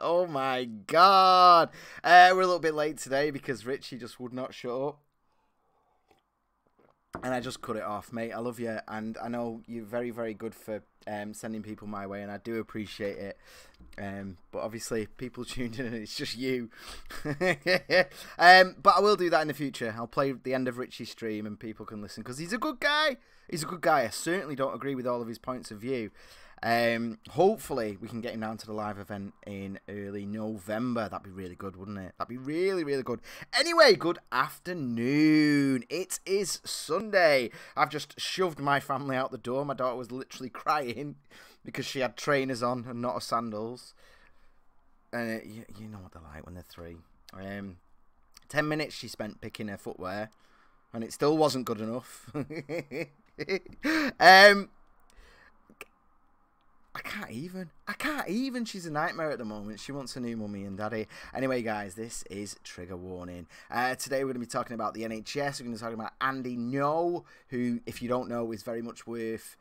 Oh my god. We're a little bit late today because Richie just would not shut up. And I just cut it off, mate. I love you, and I know you're very, very good for sending people my way, and I do appreciate it. But obviously, people tuned in, and it's just you. But I will do that in the future. I'll play the end of Richie's stream, and people can listen because he's a good guy. He's a good guy. I certainly don't agree with all of his points of view. Hopefully we can get him down to the live event in early November. That'd be really good, wouldn't it? That'd be really, really good. Anyway, good afternoon. It is Sunday. I've just shoved my family out the door. My daughter was literally crying because she had trainers on and not her sandals. And you know what they're like when they're 3. 10 minutes she spent picking her footwear, and it still wasn't good enough. I can't even. She's a nightmare at the moment. She wants a new mummy and daddy. Anyway, guys, this is Trigger Warning. Today we're going to be talking about the NHS. We're going to be talking about Andy Ngo, who, if you don't know, is very much worth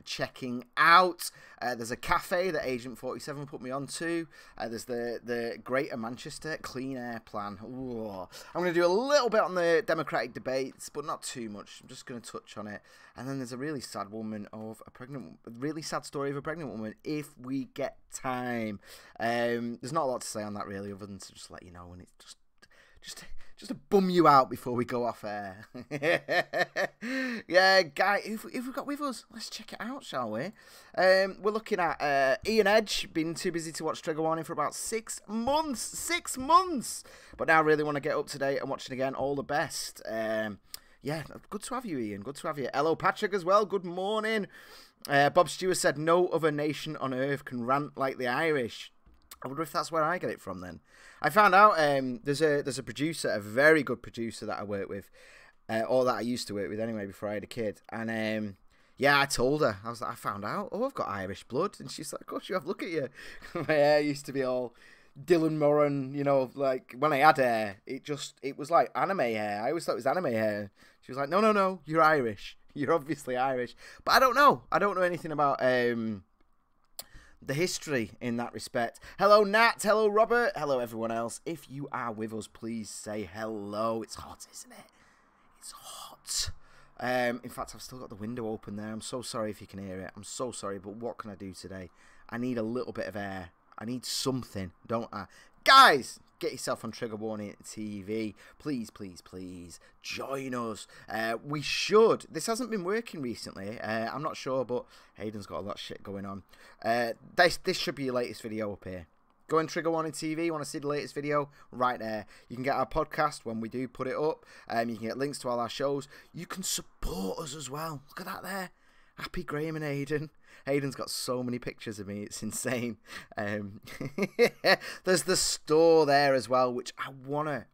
checking out. There's a cafe that Agent 47 put me onto. There's the Greater Manchester Clean Air Plan. Ooh. I'm going to do a little bit on the Democratic debates, but not too much. I'm just going to touch on it. And then there's a really sad really sad story of a pregnant woman if we get time. There's not a lot to say on that really, other than to just let you know, and it's just to bum you out before we go off air. Yeah, guy, if we've got with us, let's check it out, shall we? We're looking at Ian Edge, been too busy to watch Trigger Warning for about 6 months. 6 months! But now I really want to get up to date and watch it again. All the best. Yeah, good to have you, Ian. Good to have you. Hello, Patrick, as well. Good morning. Bob Stewart said, no other nation on earth can rant like the Irish. I wonder if that's where I get it from then. I found out there's a producer, a very good producer that I work with, or that I used to work with anyway before I had a kid. And yeah, I told her. I found out, oh, I've got Irish blood. And she's like, of course you have, look at you. My hair used to be all Dylan Moran, you know, like when I had hair, it was like anime hair. I always thought it was anime hair. She was like, no, you're Irish. You're obviously Irish. But I don't know anything about the history in that respect. Hello, Nat. Hello, Robert. Hello, everyone else. If you are with us, please say hello. It's hot, isn't it? It's hot. In fact, I've still got the window open there. I'm so sorry if you can hear it. I'm so sorry, but what can I do today? I need a little bit of air. I need something, don't I? Guys, get yourself on Trigger Warning TV. Please, please, please join us. We should. This hasn't been working recently. I'm not sure, but Hayden's got a lot of shit going on. This should be your latest video up here. Go on Trigger Warning TV. You want to see the latest video? Right there. You can get our podcast when we do put it up. You can get links to all our shows. You can support us as well. Look at that there. Happy Graham and Hayden. Hayden's got so many pictures of me, it's insane. There's the store there as well, which I wanna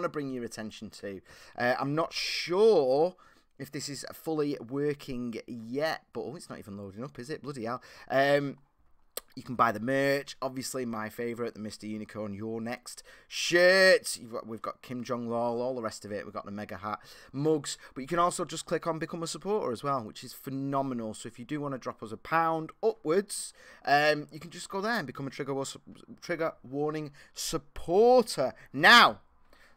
bring your attention to. I'm not sure if this is fully working yet, but oh, it's not even loading up, is it? Bloody hell. You can buy the merch. Obviously, my favourite, the Mr. Unicorn, Your Next shirts. We've got Kim Jong-lol, all the rest of it. We've got the mega hat, mugs. But you can also just click on Become a Supporter as well, which is phenomenal. So if you do want to drop us £1 upwards, you can just go there and become a Trigger Warning supporter. Now,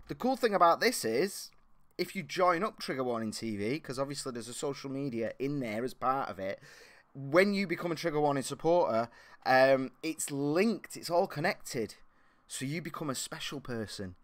the cool thing about this is, if you join up Trigger Warning TV, because obviously there's a social media in there as part of it, when you become a Trigger Warning supporter, it's linked, it's all connected, so you become a special person.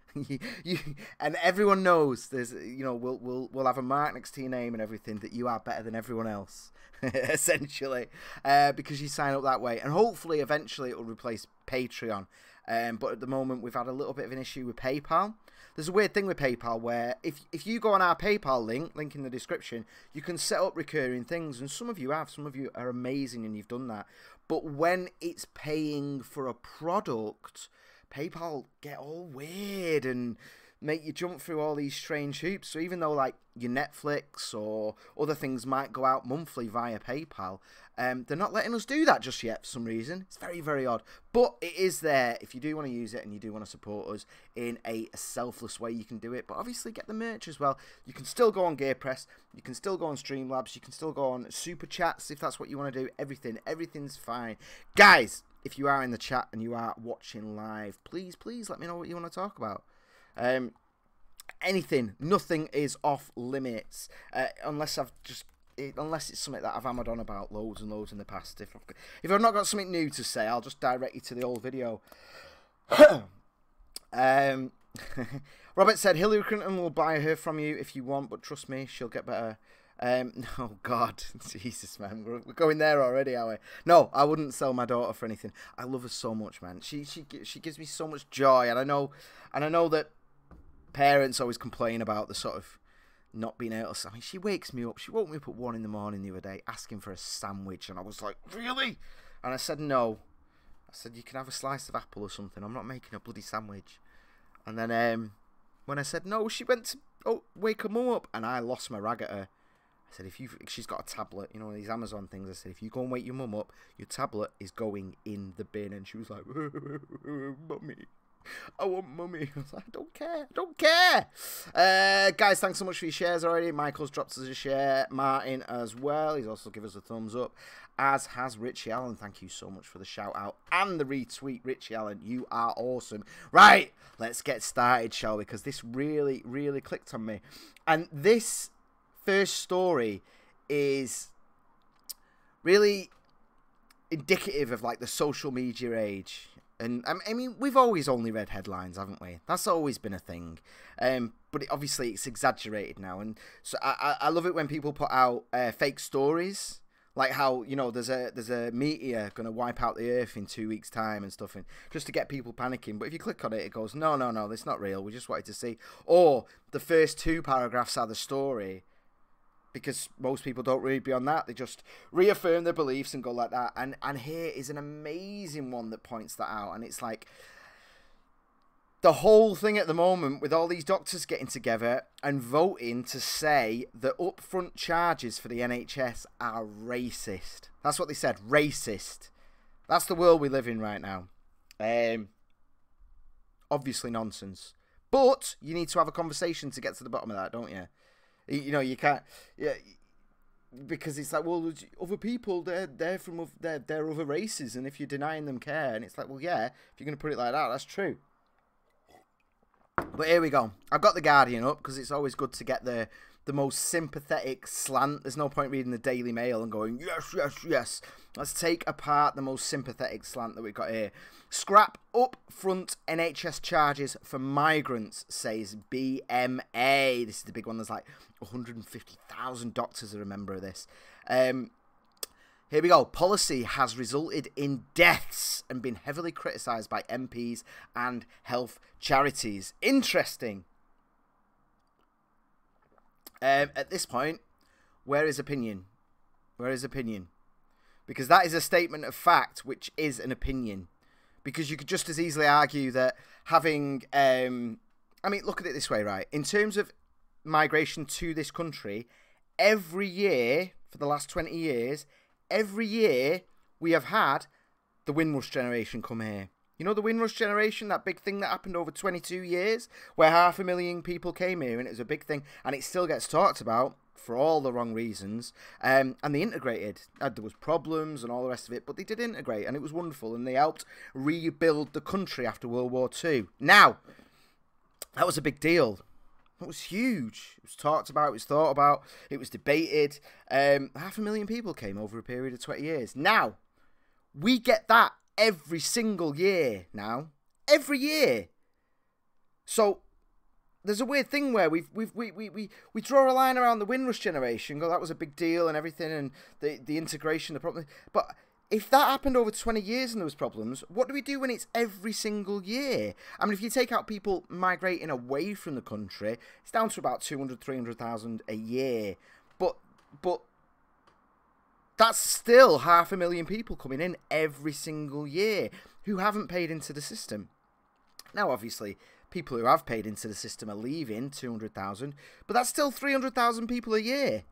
And everyone knows there's, you know, we'll have a mark next to your name and everything that you are better than everyone else, essentially, because you sign up that way. And hopefully, eventually, it will replace Patreon. But at the moment, we've had a little bit of an issue with PayPal. There's a weird thing with PayPal where if you go on our PayPal link in the description, you can set up recurring things, and some of you have. Some of you are amazing and you've done that. But when it's paying for a product, PayPal get all weird and make you jump through all these strange hoops. So even though like your Netflix or other things might go out monthly via PayPal, they're not letting us do that just yet for some reason. It's very, very odd. But it is there. If you do want to use it and you do want to support us in a selfless way, you can do it. But obviously get the merch as well. You can still go on Gear Press. You can still go on Streamlabs. You can still go on Super Chats if that's what you want to do. Everything's fine. Guys, if you are in the chat and you are watching live, please let me know what you want to talk about. Anything, nothing is off limits, unless it's something that I've hammered on about loads and loads in the past. If I've not got something new to say, I'll just direct you to the old video. Robert said Hillary Clinton will buy her from you if you want, but trust me, she'll get better. Oh God, Jesus, man, we're going there already, are we? No, I wouldn't sell my daughter for anything. I love her so much, man. She gives me so much joy, and I know that parents always complain about the sort of not being able to. I mean, she wakes me up. She woke me up at 1 a.m. the other day, asking for a sandwich, and I was like, really? And I said no. I said, you can have a slice of apple or something. I'm not making a bloody sandwich. And then when I said no, she went to wake her mum up, and I lost my rag at her. I said, she's got a tablet, you know, these Amazon things. I said, if you go and wake your mum up, your tablet is going in the bin. And she was like, Mummy, I want Mummy. I was like, I don't care. Guys, thanks so much for your shares already. Michael's dropped us a share. Martin as well. He's also given us a thumbs up, as has Richie Allen. Thank you so much for the shout out and the retweet, Richie Allen. You are awesome. Right, let's get started, shall we? Because this really, really clicked on me. And this first story is really indicative of like the social media age. And I mean, we've always only read headlines, haven't we? That's always been a thing. But obviously it's exaggerated now. And so I love it when people put out fake stories, like how, you know, there's a meteor going to wipe out the earth in 2 weeks' time and stuff, and just to get people panicking. But if you click on it, it goes, no, that's not real. We just wanted to see. Or the first 2 paragraphs are the story, because most people don't read beyond that. They just reaffirm their beliefs and go like that. And here is an amazing one that points that out. And it's like the whole thing at the moment with all these doctors getting together and voting to say that upfront charges for the NHS are racist. That's what they said, racist. That's the world we live in right now. Obviously nonsense. But you need to have a conversation to get to the bottom of that, don't you? You know, you can't, yeah, because it's like, well, other people, they're from they're other races, and if you're denying them care, and it's like, well, yeah, if you're going to put it like that, that's true. But here we go. I've got the Guardian up because it's always good to get the most sympathetic slant. There's no point reading the Daily Mail and going, yes. Let's take apart the most sympathetic slant that we've got here. Scrap upfront NHS charges for migrants, says BMA. This is the big one. There's like 150,000 doctors are a member of this. Here we go. Policy has resulted in deaths and been heavily criticised by MPs and health charities. Interesting. At this point, where is opinion? Where is opinion? Because that is a statement of fact, which is an opinion. Because you could just as easily argue that having... I mean, look at it this way, right? In terms of migration to this country, every year, for the last 20 years, every year we have had the Windrush generation come here. You know the Windrush generation, that big thing that happened over 22 years, where 500,000 people came here, and it was a big thing, and it still gets talked about for all the wrong reasons. And they integrated. There was problems and all the rest of it, but they did integrate, and it was wonderful, and they helped rebuild the country after World War II. Now, that was a big deal. It was huge. It was talked about, it was thought about, it was debated. 500,000 people came over a period of 20 years. Now, we get that every single year now. Every year. So there's a weird thing where we draw a line around the Windrush generation, go, that was a big deal and everything, and the integration, the problem. But if that happened over 20 years and there was problems, what do we do when it's every single year? I mean, if you take out people migrating away from the country, it's down to about 200, 300,000 a year. But that's still 500,000 people coming in every single year who haven't paid into the system. Now, obviously, people who have paid into the system are leaving, 200,000, but that's still 300,000 people a year.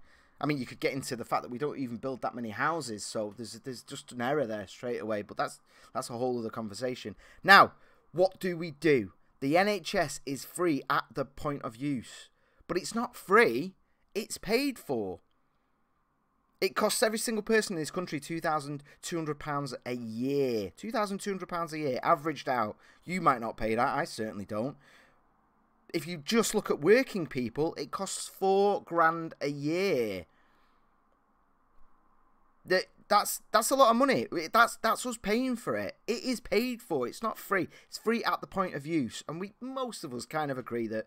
I mean, you could get into the fact that we don't even build that many houses, so there's just an error there straight away, but that's a whole other conversation. Now, what do we do? The NHS is free at the point of use, but it's not free, it's paid for. It costs every single person in this country £2,200 a year. £2,200 a year, averaged out. You might not pay that. I certainly don't. If you just look at working people, it costs £4,000 a year. That's a lot of money. That's us paying for it. It is paid for. It's not free. It's free at the point of use. And most of us kind of agree that,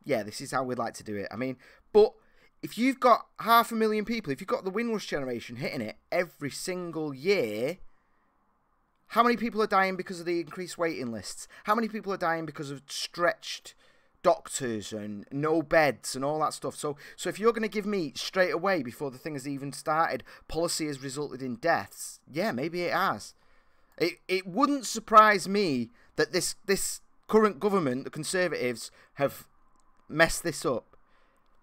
yeah, this is how we'd like to do it. I mean, but if you've got 500,000 people, if you've got the Windrush generation hitting it every single year, how many people are dying because of the increased waiting lists? How many people are dying because of stretched doctors and no beds and all that stuff? So if you're going to give me straight away before the thing has even started, policy has resulted in deaths, yeah, maybe it has. It wouldn't surprise me that this current government, the Conservatives, have messed this up.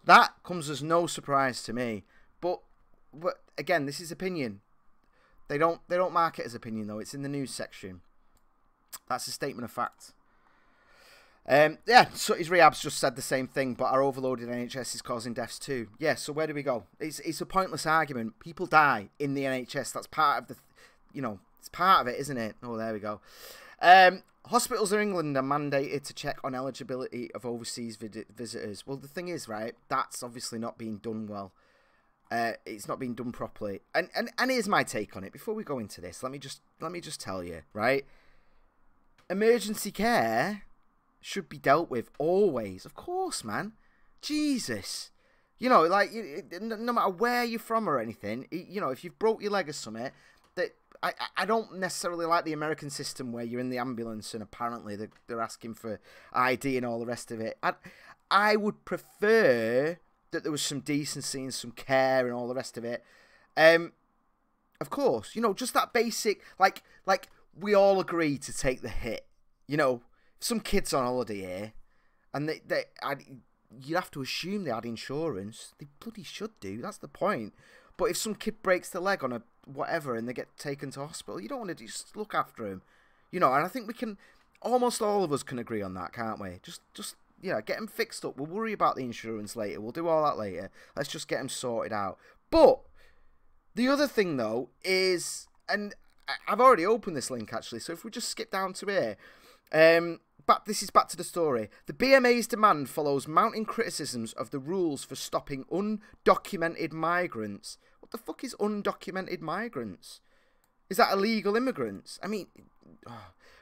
That comes as no surprise to me. But again, this is opinion. They don't mark it as opinion though. It's in the news section. That's a statement of fact. Yeah, Sutty's Rehab's just said the same thing, but our overloaded NHS is causing deaths too. Yeah, so where do we go? It's a pointless argument. People die in the NHS. That's part of the, it's part of it, isn't it? Oh, there we go. Hospitals in England are mandated to check on eligibility of overseas visitors. Well, the thing is, right, that's obviously not being done well. It's not being done properly. And here's my take on it. Before we go into this, let me just tell you, right? Emergency care should be dealt with always. Of course, man. Jesus. Like, no matter where you're from or anything, if you've broke your leg or something, that I don't necessarily like the American system where you're in the ambulance and apparently they're asking for ID and all the rest of it. I would prefer that there was some decency and some care and all the rest of it. Of course, just that basic, like we all agree to take the hit. Some kids on holiday here, and you'd have to assume they had insurance. They bloody should do. That's the point. But if some kid breaks their leg on a whatever and they get taken to hospital, you don't want to just look after him. And I think we can, almost all of us can agree on that, can't we? Just get them fixed up. We'll worry about the insurance later. We'll do all that later. Let's just get them sorted out. But the other thing, though, is, and I've already opened this link, actually, so if we just skip down to here, this is back to the story. The BMA's demand follows mounting criticisms of the rules for stopping undocumented migrants. What the fuck is undocumented migrants? Is that illegal immigrants? I mean,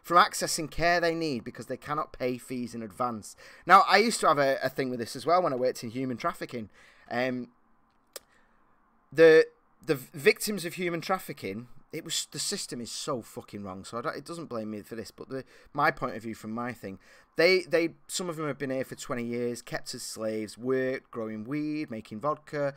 from accessing care they need because they cannot pay fees in advance. Now, I used to have a thing with this as well when I worked in human trafficking. The victims of human trafficking, the system is so fucking wrong. So it doesn't blame me for this, but my point of view from my thing, some of them have been here for 20 years, kept as slaves, worked, growing weed, making vodka,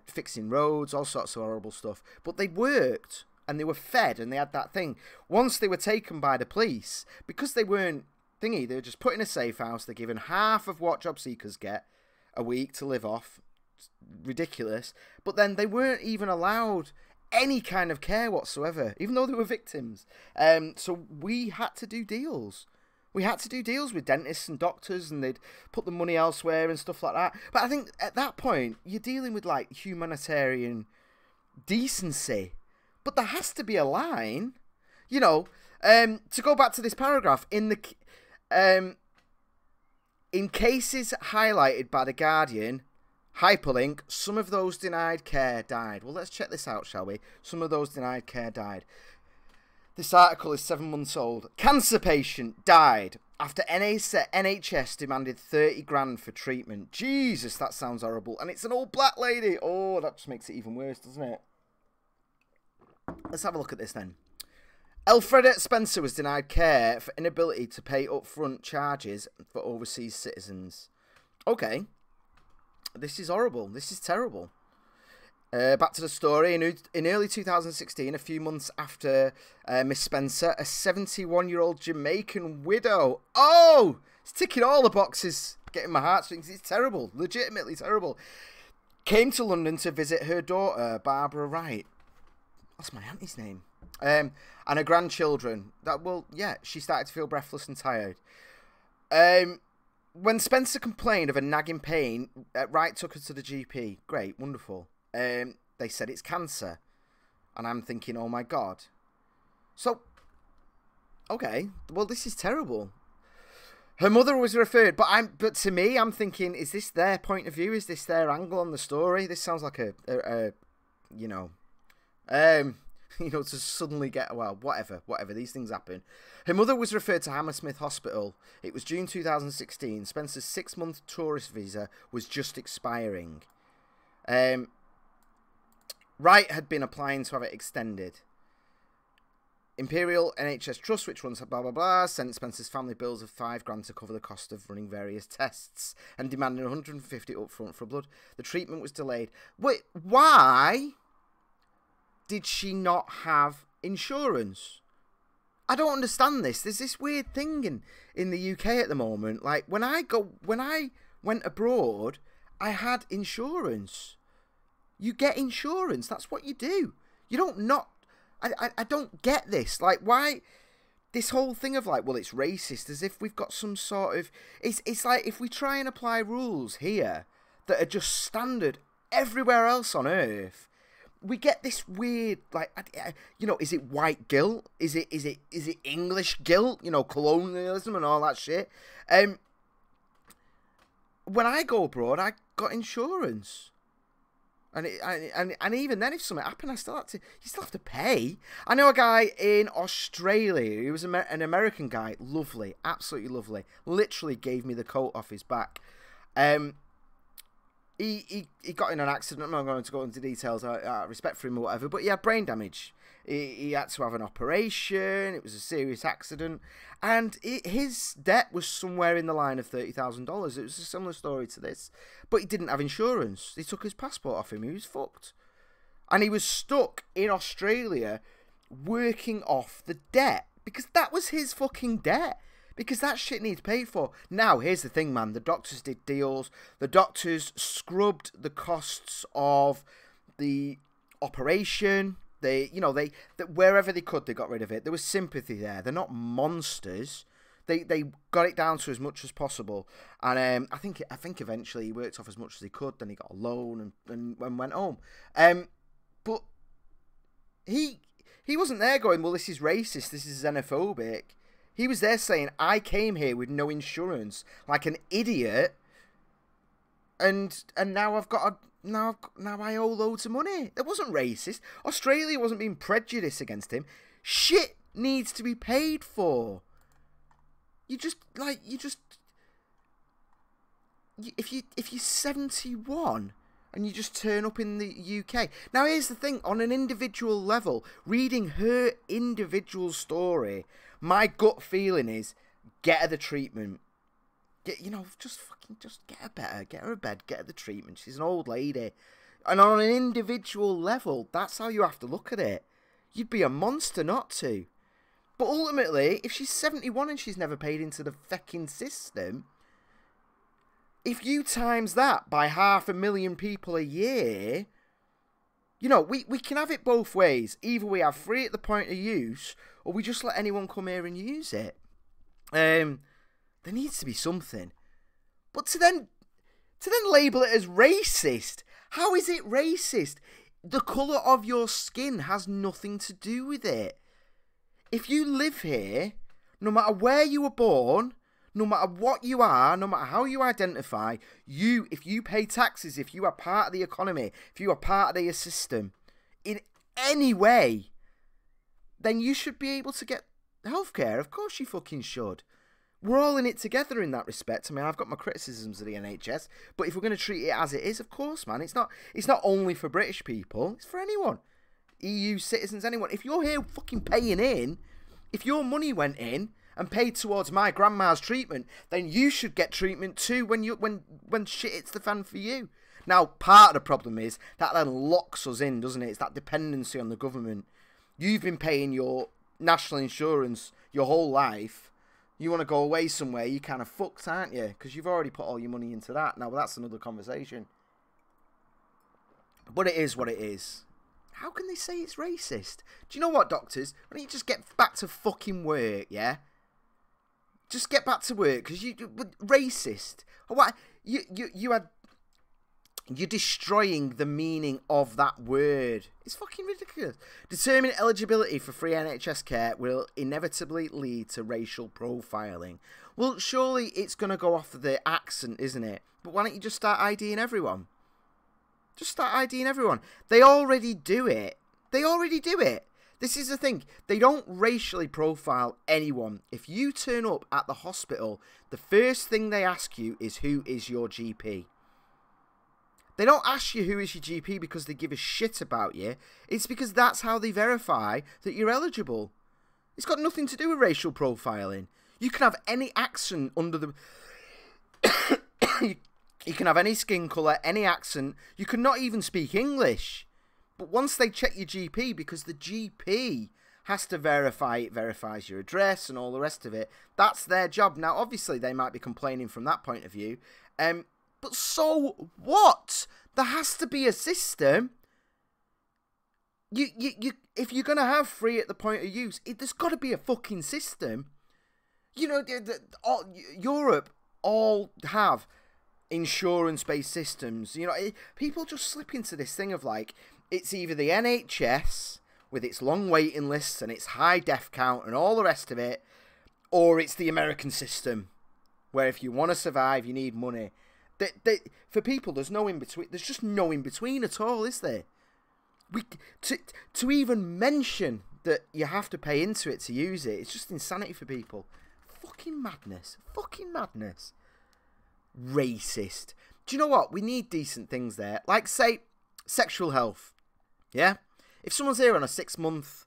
fixing roads, all sorts of horrible stuff. But they worked and they were fed and they had that thing. Once they were taken by the police, because they weren't thingy, they were just put in a safe house. They're given half of what job seekers get a week to live off. It's ridiculous. But then they weren't even allowed any kind of care whatsoever, even though they were victims. So we had to do deals. We had to do deals with dentists and doctors, and they'd put the money elsewhere and stuff like that. But I think at that point, you're dealing with like humanitarian decency. But there has to be a line, to go back to this paragraph, in cases highlighted by The Guardian, hyperlink, some of those denied care died. Well, let's check this out, shall we? Some of those denied care died. This article is 7 months old. Cancer patient died after NHS demanded 30 grand for treatment. Jesus, that sounds horrible. And it's an old black lady. Oh, that just makes it even worse, doesn't it? Let's have a look at this then. Elfreda Spencer was denied care for inability to pay upfront charges for overseas citizens. Okay. This is horrible. This is terrible. Back to the story. In early 2016, a few months after Miss Spencer, a 71-year-old Jamaican widow. Oh! It's ticking all the boxes. Getting my heartstrings. It's terrible. Legitimately terrible. Came to London to visit her daughter, Barbara Wright. That's my auntie's name. And her grandchildren. She started to feel breathless and tired. When Spencer complained of a nagging pain, Wright took her to the GP. Great, wonderful. they said it's cancer. And I'm thinking, oh my God. So, okay, well, this is terrible. Her mother was referred, but to me, I'm thinking, is this their point of view? Is this their angle on the story? This sounds like to suddenly get, well, whatever, these things happen. Her mother was referred to Hammersmith Hospital. It was June 2016. Spencer's 6-month tourist visa was just expiring. Wright had been applying to have it extended. Imperial NHS Trust, which runs blah blah blah, sent Spencer's family bills of $5,000 to cover the cost of running various tests and demanded 150 upfront for blood. The treatment was delayed. Wait, why did she not have insurance? I don't understand this. There's this weird thing in the UK at the moment. Like when I went abroad, I had insurance. You get insurance. That's what you do. You don't not. I don't get this. Like, why this whole thing of like, well, it's racist, as if we've got some sort of. It's like if we try and apply rules here that are just standard everywhere else on Earth, we get this weird, like, is it white guilt? Is it English guilt? Colonialism and all that shit. When I go abroad, I got insurance. And even then, if something happened, you still have to pay. I know a guy in Australia. He was an American guy. Lovely, absolutely lovely. Literally gave me the coat off his back. He got in an accident. I'm not going to go into details. Respect for him or whatever. But he had brain damage. He had to have an operation. It was a serious accident. And his debt was somewhere in the line of $30,000. It was a similar story to this. But he didn't have insurance. They took his passport off him. He was fucked. And he was stuck in Australia working off the debt. Because that was his fucking debt. Because that shit needs paid for. Now, here's the thing, man. The doctors did deals. The doctors scrubbed the costs of the operation. Wherever they could, they got rid of it. There was sympathy there. They're not monsters. They got it down to as much as possible. And I think eventually he worked off as much as he could. Then he got a loan and went home. But he wasn't there going, well, this is racist. This is xenophobic. He was there saying, I came here with no insurance, like an idiot, and now now I owe loads of money. It wasn't racist. Australia wasn't being prejudiced against him. Shit needs to be paid for. If you're 71 and you just turn up in the UK. Now here's the thing, on an individual level, reading her individual story, my gut feeling is, get her the treatment. Just get her better. Get her a bed. Get her the treatment. She's an old lady. And on an individual level, that's how you have to look at it. You'd be a monster not to. But ultimately, if she's 71 and she's never paid into the fucking system, if you times that by 500,000 people a year, we can have it both ways. Either we have free at the point of use, or we just let anyone come here and use it. There needs to be something. But to then label it as racist, how is it racist? The colour of your skin has nothing to do with it. If you live here, no matter where you were born, no matter what you are, no matter how you identify, if you pay taxes, if you are part of the economy, if you are part of the system, in any way, then you should be able to get healthcare. Of course you fucking should. We're all in it together in that respect. I mean, I've got my criticisms of the NHS, but if we're going to treat it as it is, of course, man, it's not only for British people, it's for anyone. EU citizens, anyone. If you're here fucking paying in, if your money went in and paid towards my grandma's treatment, then you should get treatment too when shit hits the fan for you. Now, part of the problem is that then locks us in, doesn't it? It's that dependency on the government. You've been paying your national insurance your whole life. You want to go away somewhere, you're kind of fucked, aren't you? Because you've already put all your money into that. Now, that's another conversation. But it is what it is. How can they say it's racist? Do you know what, doctors? Why don't you just get back to fucking work, yeah? Just get back to work, because you racist. What you had You're destroying the meaning of that word. It's fucking ridiculous. Determining eligibility for free NHS care will inevitably lead to racial profiling. Well, surely it's going to go off of the accent, isn't it? But why don't you just start IDing everyone? Just start IDing everyone. They already do it. They already do it. This is the thing. They don't racially profile anyone. If you turn up at the hospital, the first thing they ask you is, who is your GP? They don't ask you who is your GP because they give a shit about you. It's because that's how they verify that you're eligible. It's got nothing to do with racial profiling. You can have any accent under the... You can have any skin colour, any accent. You can not even speak English. But once they check your GP, because the GP has to verify, it verifies your address and all the rest of it, that's their job. Now, obviously, they might be complaining from that point of view. But so what? There has to be a system. If you're going to have free at the point of use, there's got to be a fucking system. You know, Europe all have insurance-based systems. You know, people just slip into this thing of like, it's either the NHS with its long waiting lists and its high death count and all the rest of it, or it's the American system, where if you want to survive, you need money. For people, there's no in between. There's just no in between at all, is there? To even mention that you have to pay into it to use it, it's just insanity for people. Fucking madness. Fucking madness. Racist. Do you know what? We need decent things there. Like, say, sexual health. Yeah? If someone's here on a 6-month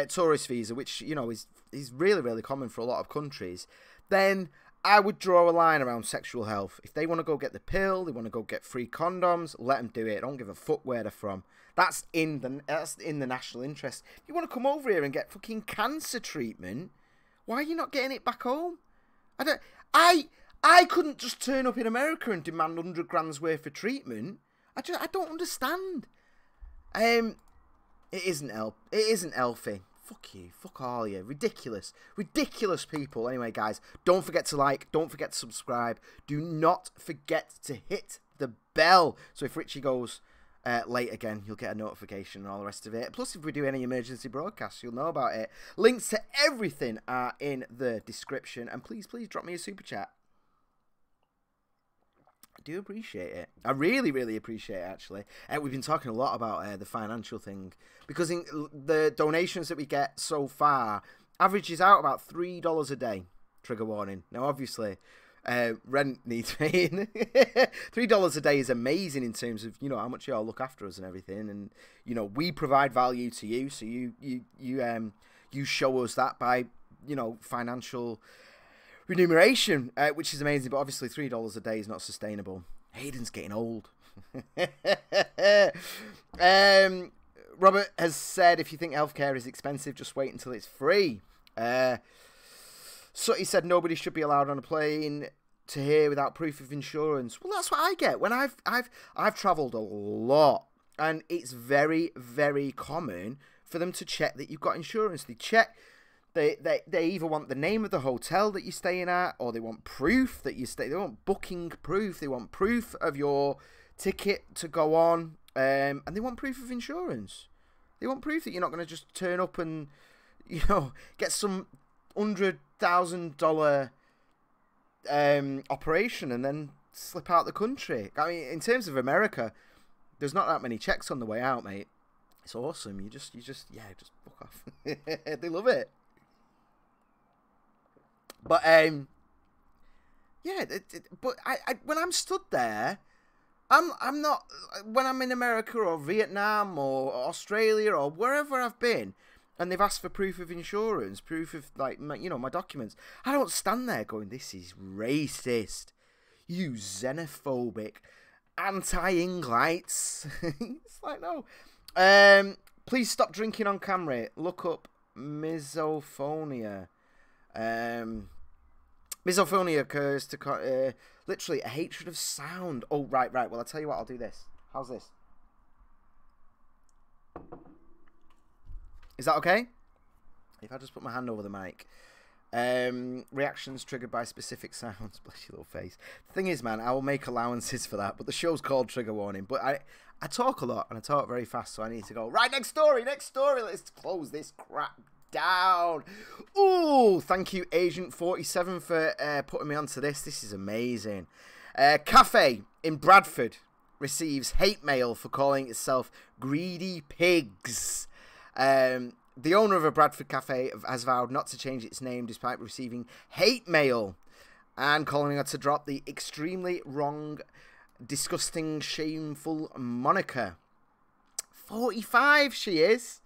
tourist visa, which, you know, is really, really common for a lot of countries, then I would draw a line around sexual health. If they want to go get the pill, they want to go get free condoms, let them do it. Don't give a fuck where they're from. That's in the national interest. If you want to come over here and get fucking cancer treatment, why are you not getting it back home? I couldn't just turn up in America and demand 100 grand's worth of treatment. I don't understand. It isn't healthy. Fuck you. Fuck all you. Ridiculous. Ridiculous people. Anyway, guys, don't forget to like. Don't forget to subscribe. Do not forget to hit the bell. So if Richie goes late again, you'll get a notification and all the rest of it. Plus, if we do any emergency broadcasts, you'll know about it. Links to everything are in the description. And please, please drop me a super chat. I do appreciate it. I really, really appreciate it, actually. We've been talking a lot about the financial thing, because in the donations that we get so far averages out about $3 a day. Trigger warning. Now, obviously, rent needs paying. $3 a day is amazing in terms of, you know, how much y'all look after us and everything, and you know, we provide value to you, so you show us that by, you know, financial remuneration, which is amazing. But obviously $3 a day is not sustainable. Hayden's getting old. Robert has said, if you think healthcare is expensive, just wait until it's free. So he said nobody should be allowed on a plane to here without proof of insurance. Well, that's what I get when I've travelled a lot, and it's very, very common for them to check that you've got insurance. They check. They either want the name of the hotel that you're staying at, or they want proof that you stay. They want booking proof. They want proof of your ticket to go on, and they want proof of insurance. They want proof that you're not going to just turn up and, you know, get some $100,000 operation and then slip out the country. I mean, in terms of America, there's not that many checks on the way out, mate. It's awesome. You just just fuck off. They love it. But yeah, but I when I'm stood there, I'm not, when I'm in America or Vietnam or Australia or wherever I've been, and they've asked for proof of insurance, proof of, like, my documents, I don't stand there going, this is racist, you xenophobic, anti-Inglites. It's like, no. Please stop drinking on camera. Look up misophonia. Misophonia occurs to literally a hatred of sound. Oh, right. Well, I'll tell you what. I'll do this. How's this? Is that okay? If I just put my hand over the mic. Reactions triggered by specific sounds. Bless your little face. The thing is, man, I will make allowances for that, but the show's called Trigger Warning. But I talk a lot, and I talk very fast, so I need to go, right, next story, let's close this crap down. Ooh, thank you, Agent 47, for putting me onto this. This is amazing. Cafe in Bradford receives hate mail for calling itself Greedy Pigs. The owner of a Bradford cafe has vowed not to change its name despite receiving hate mail and calling her to drop the extremely wrong, disgusting, shameful moniker. 45 she is.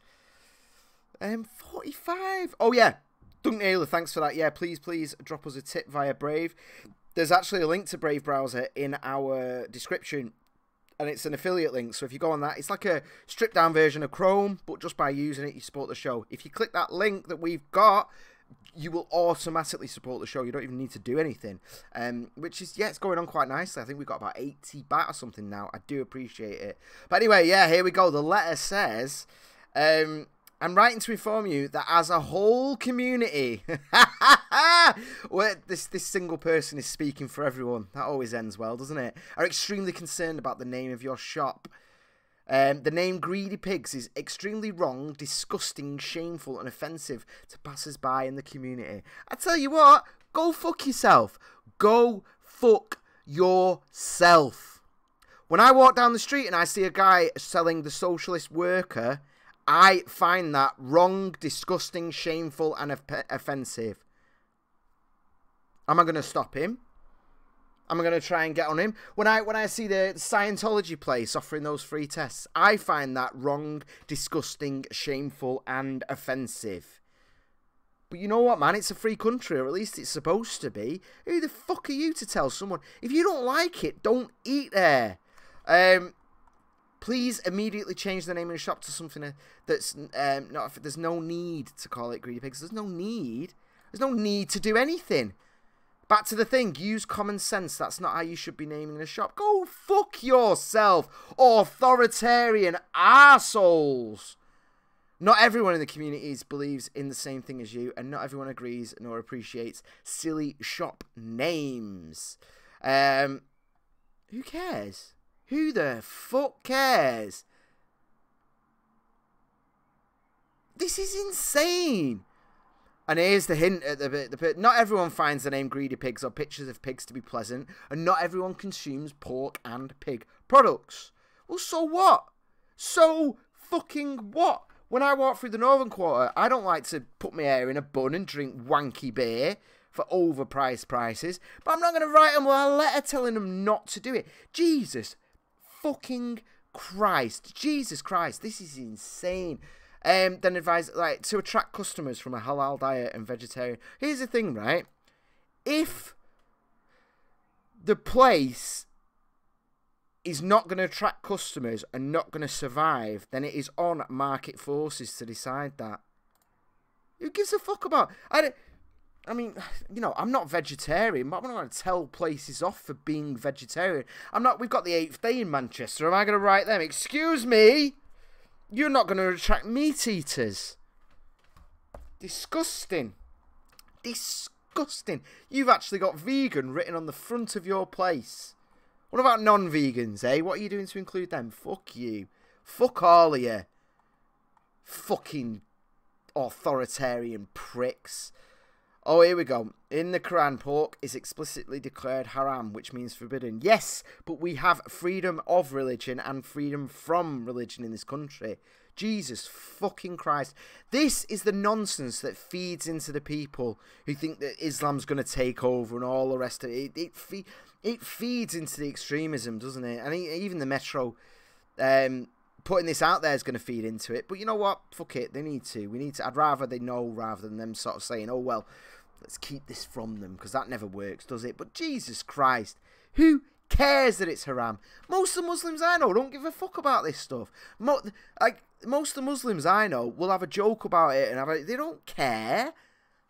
45. Oh yeah, Duncan Naylor, thanks for that. Yeah, please drop us a tip via Brave. There's actually a link to Brave browser in our description, and it's an affiliate link. So if you go on that, it's like a stripped down version of Chrome, but just by using it, you support the show. If you click that link that we've got, you will automatically support the show. You don't even need to do anything, which is, yeah, it's going on quite nicely. I think we've got about 80 baht or something now. I do appreciate it. But anyway, yeah, here we go. The letter says, I'm writing to inform you that as a whole community, where this single person is speaking for everyone. That always ends well, doesn't it? Are extremely concerned about the name of your shop. The name Greedy Pigs is extremely wrong, disgusting, shameful and offensive to passers-by in the community. I tell you what, go fuck yourself. Go fuck yourself. When I walk down the street and I see a guy selling the Socialist Worker, I find that wrong, disgusting, shameful and offensive. Am I going to stop him? Am I going to try and get on him? When I see the Scientology place offering those free tests, I find that wrong, disgusting, shameful and offensive. But you know what, man? It's a free country, or at least it's supposed to be. Who the fuck are you to tell someone? If you don't like it, don't eat there. Please immediately change the name of the shop to something that's not. There's no need to call it Greedy Pigs. There's no need. There's no need to do anything. Back to the thing. Use common sense. That's not how you should be naming a shop. Go fuck yourself, authoritarian arseholes. Not everyone in the communities believes in the same thing as you, and not everyone agrees nor appreciates silly shop names. Who cares? Who the fuck cares? This is insane. And here's the hint at the bit. Not everyone finds the name Greedy Pigs or pictures of pigs to be pleasant, and not everyone consumes pork and pig products. Well, so what? So fucking what? When I walk through the Northern Quarter, I don't like to put my hair in a bun and drink wanky beer for overpriced prices, but I'm not going to write them a letter telling them not to do it. Jesus fucking Christ. Jesus Christ. This is insane. Then advise, like, to attract customers from a halal diet and vegetarian. Here's the thing, right? If the place is not going to attract customers and not going to survive, then it is on market forces to decide that. Who gives a fuck about? I mean, you know, I'm not vegetarian, but I'm not going to tell places off for being vegetarian. We've got the 8th Day in Manchester. Am I going to write them? Excuse me? You're not going to attract meat eaters. Disgusting. Disgusting. You've actually got vegan written on the front of your place. What about non-vegans, eh? What are you doing to include them? Fuck you. Fuck all of you. Fucking authoritarian pricks. Oh, here we go. In the Quran, pork is explicitly declared haram, which means forbidden. Yes, but we have freedom of religion and freedom from religion in this country. Jesus fucking Christ. This is the nonsense that feeds into the people who think that Islam's going to take over and all the rest of it. It feeds into the extremism, doesn't it? And even the Metro putting this out there is going to feed into it. But you know what? Fuck it. They need to. We need to. I'd rather they know rather than them sort of saying, oh, well, let's keep this from them, because that never works, does it? But Jesus Christ, who cares that it's haram? Most of the Muslims I know don't give a fuck about this stuff. Most of the Muslims I know will have a joke about it, and they don't care.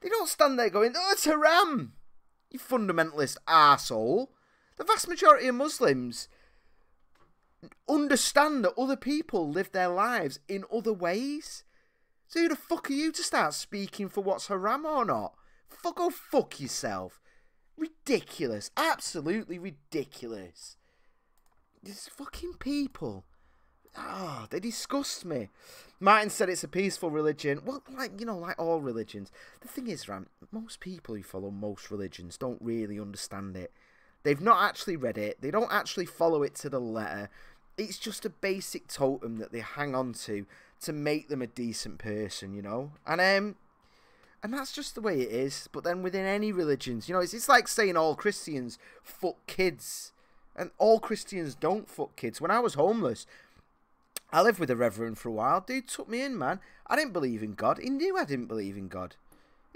They don't stand there going, oh, it's haram, you fundamentalist arsehole. The vast majority of Muslims understand that other people live their lives in other ways. So who the fuck are you to start speaking for what's haram or not? Go fuck yourself. Ridiculous. Absolutely ridiculous. These fucking people. Oh, they disgust me. Martin said it's a peaceful religion. Well, like all religions. The thing is, Ram, most people who follow most religions don't really understand it. They've not actually read it. They don't actually follow it to the letter. It's just a basic totem that they hang on to make them a decent person, you know? And that's just the way it is. But then within any religions, you know, it's like saying all Christians fuck kids. And all Christians don't fuck kids. When I was homeless, I lived with a reverend for a while. Dude took me in, man. I didn't believe in God. He knew I didn't believe in God.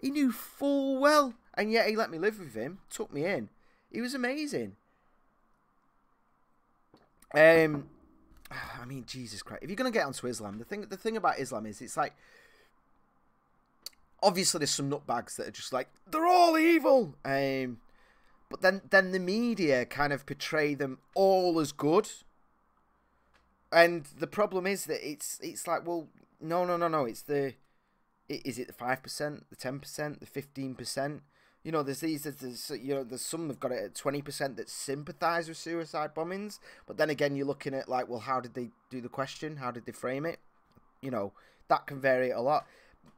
He knew full well. And yet he let me live with him. Took me in. He was amazing. I mean, Jesus Christ. If you're going to get onto Islam, the thing about Islam is it's like, obviously there's some nutbags that are just like, they're all evil. But then the media kind of portray them all as good. And the problem is that it's like, well, no. Is it the 5%, the 10%, the 15%? You know, there's some have got it at 20% that sympathise with suicide bombings. But then again, you're looking at like, well, how did they do the question? How did they frame it? You know, that can vary a lot.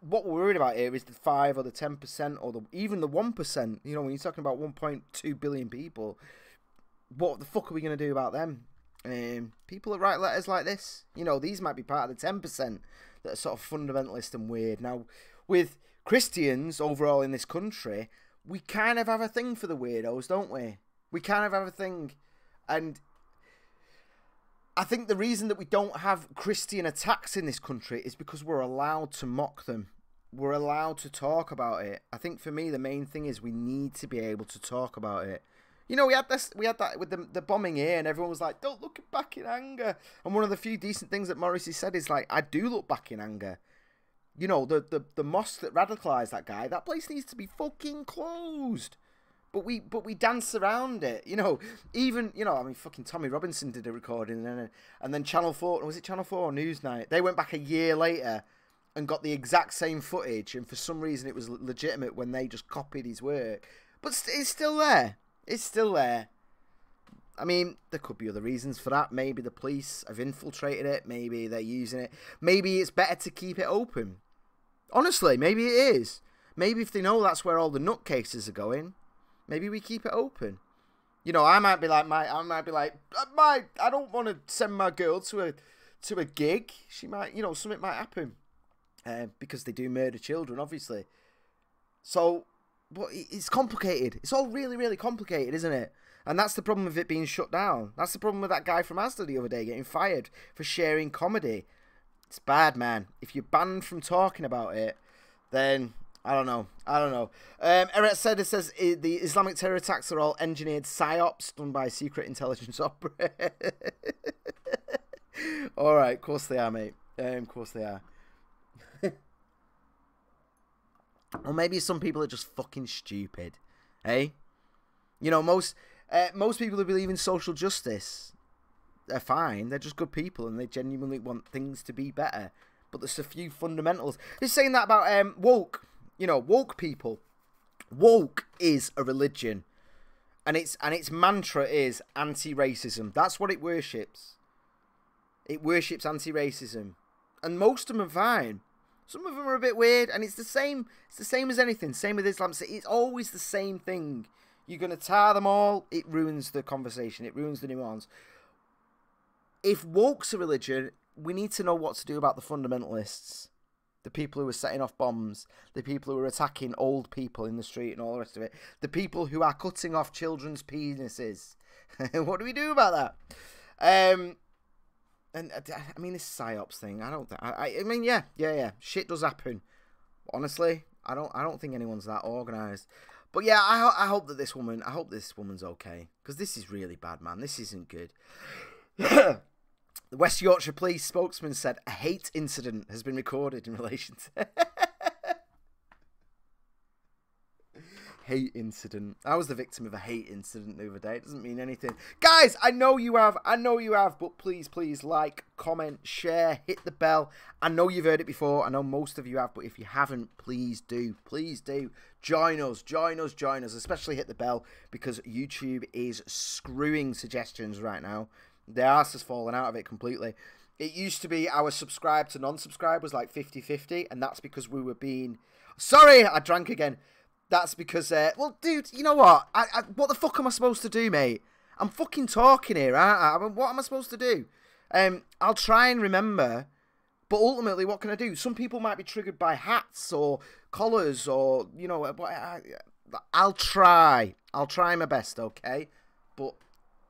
What we're worried about here is the 5 or the 10% or even the 1%. You know, when you're talking about 1.2 billion people, what the fuck are we going to do about them? People that write letters like this, you know, these might be part of the 10% that are sort of fundamentalist and weird. Now, with Christians overall in this country, we kind of have a thing for the weirdos, don't we? We kind of have a thing. And I think the reason that we don't have Christian attacks in this country is because we're allowed to mock them. We're allowed to talk about it. I think for me, the main thing is we need to be able to talk about it. You know, we had that with the bombing here, and everyone was like, don't look back in anger. And one of the few decent things that Morrissey said is like, I do look back in anger. You know, the mosque that radicalised that guy, that place needs to be fucking closed. But we dance around it, you know. Even, you know, I mean, fucking Tommy Robinson did a recording, and then Channel 4, was it Channel 4 or Newsnight? They went back a year later and got the exact same footage, and for some reason it was legitimate when they just copied his work. But it's still there. It's still there. I mean, there could be other reasons for that. Maybe the police have infiltrated it. Maybe they're using it. Maybe it's better to keep it open. Honestly, maybe it is. Maybe if they know that's where all the nutcases are going, maybe we keep it open. You know, I might be like, I don't want to send my girl to a gig. She might, you know, something might happen. Because they do murder children, obviously. So, but it's complicated. It's all really, really complicated, isn't it? And that's the problem with it being shut down. That's the problem with that guy from Asda the other day getting fired for sharing comedy. It's bad, man. If you're banned from talking about it, then I don't know. Eric says the Islamic terror attacks are all engineered psyops done by secret intelligence operators. All right, of course they are, mate. Of course they are. Or maybe some people are just fucking stupid, eh? You know, most people who believe in social justice, they're fine. They're just good people, and they genuinely want things to be better. But there's a few fundamentals. He's saying that about woke. You know, woke people. Woke is a religion, and its mantra is anti-racism. That's what it worships. It worships anti-racism, and most of them are fine. Some of them are a bit weird, and it's the same. It's the same as anything. Same with Islam. It's always the same thing. You're going to tar them all, it ruins the conversation. It ruins the nuance. If woke's a religion, we need to know what to do about the fundamentalists. The people who are setting off bombs. The people who are attacking old people in the street and all the rest of it. The people who are cutting off children's penises. What do we do about that? And I mean, this psyops thing, I mean, yeah. Shit does happen. Honestly, I don't think anyone's that organised. But yeah, I hope this woman's okay. Because this is really bad, man. This isn't good. The West Yorkshire Police spokesman said a hate incident has been recorded in relation to... hate incident. I was the victim of a hate incident the other day. It doesn't mean anything. Guys, I know you have, but please, like, comment, share, hit the bell. I know you've heard it before. I know most of you have, but if you haven't, please do. Please do. Join us, especially hit the bell, because YouTube is screwing suggestions right now. Their arse has fallen out of it completely. It used to be our subscribe to non-subscribe was like 50-50, and that's because we were being... Sorry, I drank again. That's because, well, dude, you know what? What the fuck am I supposed to do, mate? I'm fucking talking here, aren't I? I mean, what am I supposed to do? I'll try and remember, but ultimately, what can I do? Some people might be triggered by hats or collars or, you know, I'll try. I'll try my best, okay? But,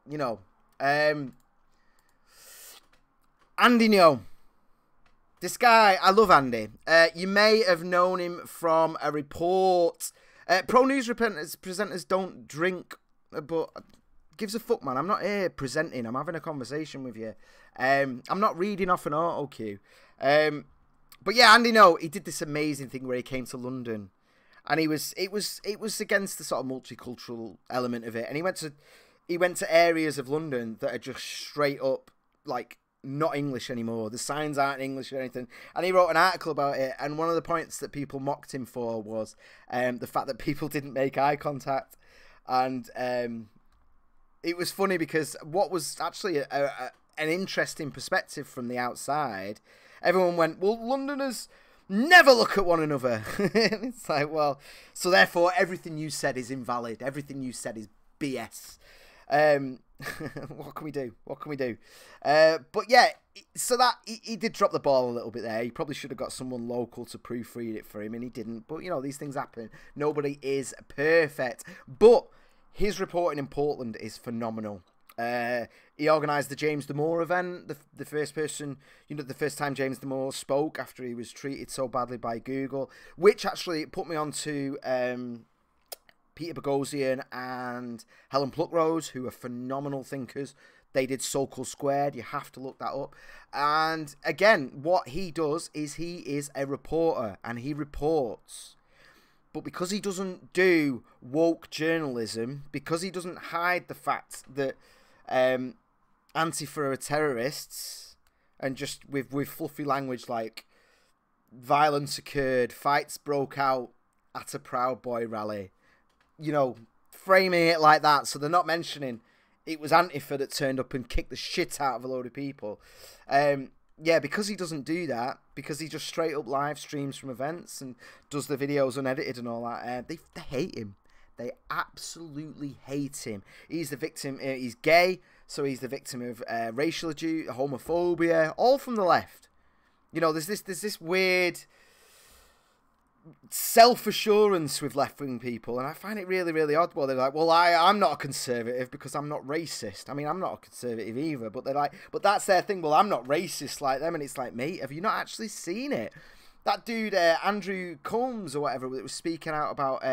you know, Andy Ngo. This guy, I love Andy. You may have known him from a report. Pro News presenters don't drink, but gives a fuck, man. I'm not here presenting. I'm having a conversation with you. I'm not reading off an auto cue. But yeah, Andy Ngo, he did this amazing thing where he came to London, and it was against the sort of multicultural element of it, and he went to areas of London that are just straight up like not English anymore. The signs aren't English or anything. And he wrote an article about it. And one of the points that people mocked him for was the fact that people didn't make eye contact. And it was funny because what was actually an interesting perspective from the outside, everyone went, well, Londoners never look at one another. And it's like, well, so therefore everything you said is invalid. Everything you said is BS. What can we do? But yeah, so that he did drop the ball a little bit there. He probably should have got someone local to proofread it for him, and he didn't. But you know, these things happen. Nobody is perfect. But his reporting in Portland is phenomenal. He organised the James Damore event. The first person, you know, the first time James Damore spoke after he was treated so badly by Google, which actually put me on to Peter Boghossian and Helen Pluckrose, who are phenomenal thinkers. They did So-Called Squared. You have to look that up. And again, what he does is he is a reporter and he reports. But because he doesn't do woke journalism, because he doesn't hide the fact that Antifa are terrorists, and just with fluffy language like violence occurred, fights broke out at a Proud Boy rally, you know, framing it like that, so they're not mentioning it was Antifa that turned up and kicked the shit out of a load of people. Yeah, because he doesn't do that, because he just straight up live streams from events and does the videos unedited and all that, they hate him. They absolutely hate him. He's the victim. He's gay, so he's the victim of racial homophobia, all from the left. You know, there's this weird self-assurance with left-wing people, and I find it really, really odd. Well, they're like, well, I'm not a conservative because I'm not racist. I mean, I'm not a conservative either, but they're like, but that's their thing. Well, I'm not racist like them, and it's like, mate, have you not actually seen it? That dude, Andrew Combs or whatever, that was speaking out about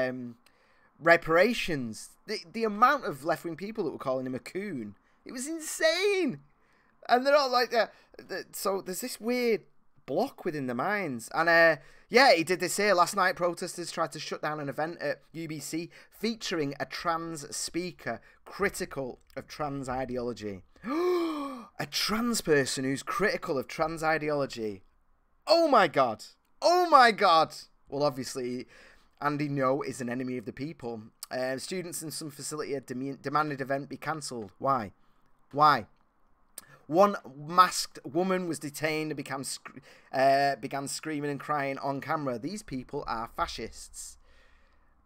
reparations. The amount of left-wing people that were calling him a coon, it was insane. And they're all like, so there's this weird block within the minds. And yeah, he did this here. Last night, protesters tried to shut down an event at UBC featuring a trans speaker critical of trans ideology. A trans person who's critical of trans ideology. Oh my God. Oh my God. Well, obviously, Andy Ngo is an enemy of the people. Students in some facility had demanded event be cancelled. Why? Why? One masked woman was detained and began screaming and crying on camera. These people are fascists.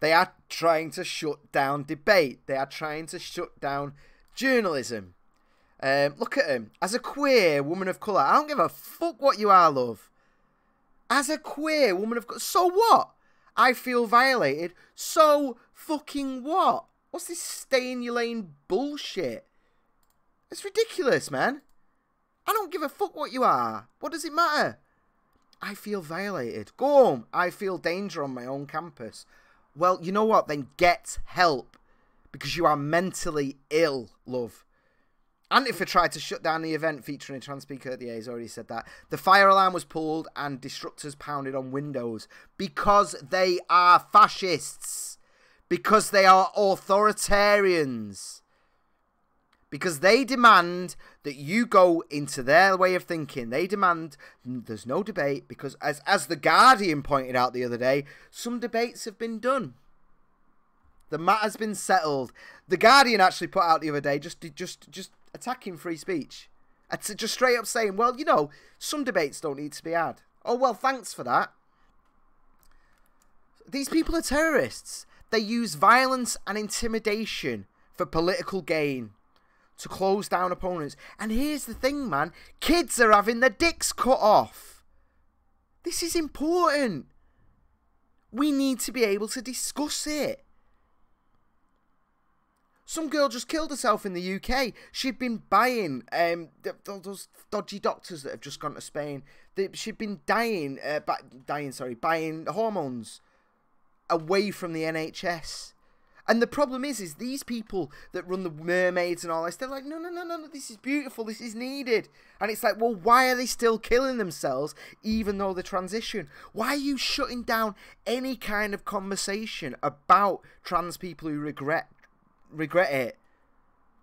They are trying to shut down debate. They are trying to shut down journalism. Look at him. As a queer woman of colour, I don't give a fuck what you are, love. As a queer woman of colour, so what? I feel violated. So fucking what? What's this stay in your lane bullshit? It's ridiculous, man. I don't give a fuck what you are. What does it matter? I feel violated. Go home. I feel danger on my own campus. Well, you know what? Then get help. Because you are mentally ill, love. Antifa tried to shut down the event featuring a trans speaker. Yeah, he's already said that. The fire alarm was pulled and disruptors pounded on windows. Because they are fascists. Because they are authoritarians. Because they demand that you go into their way of thinking. They demand there's no debate. Because as The Guardian pointed out the other day, some debates have been done. The matter's been settled. The Guardian actually put out the other day just attacking free speech. Just straight up saying, well, you know, some debates don't need to be had. Oh, well, thanks for that. These people are terrorists. They use violence and intimidation for political gain to close down opponents. And here's the thing, man. Kids are having their dicks cut off. This is important. We need to be able to discuss it. Some girl just killed herself in the UK. She'd been buying those dodgy doctors that have just gone to Spain. She'd been buying hormones away from the NHS. And the problem is these people that run the mermaids and all this, they're like, no, this is beautiful, this is needed. And it's like, well, why are they still killing themselves even though they transition? Why are you shutting down any kind of conversation about trans people who regret it?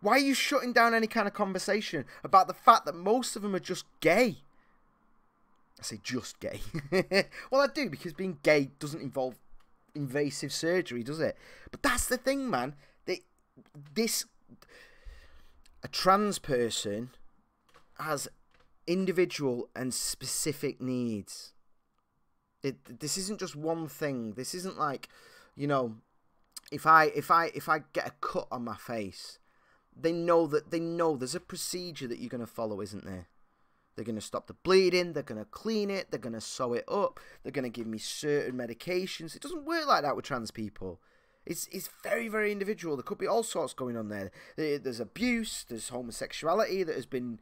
Why are you shutting down any kind of conversation about the fact that most of them are just gay? I say just gay. Well, I do, because being gay doesn't involve invasive surgery, does it? But that's the thing, man. A trans person has individual and specific needs. This isn't just one thing. This isn't like, you know, if I get a cut on my face, they know there's a procedure that you're going to follow, isn't there? They're going to stop the bleeding, they're going to clean it, they're going to sew it up, they're going to give me certain medications. It doesn't work like that with trans people. It's very, very individual. There could be all sorts going on there. There's abuse, there's homosexuality that has been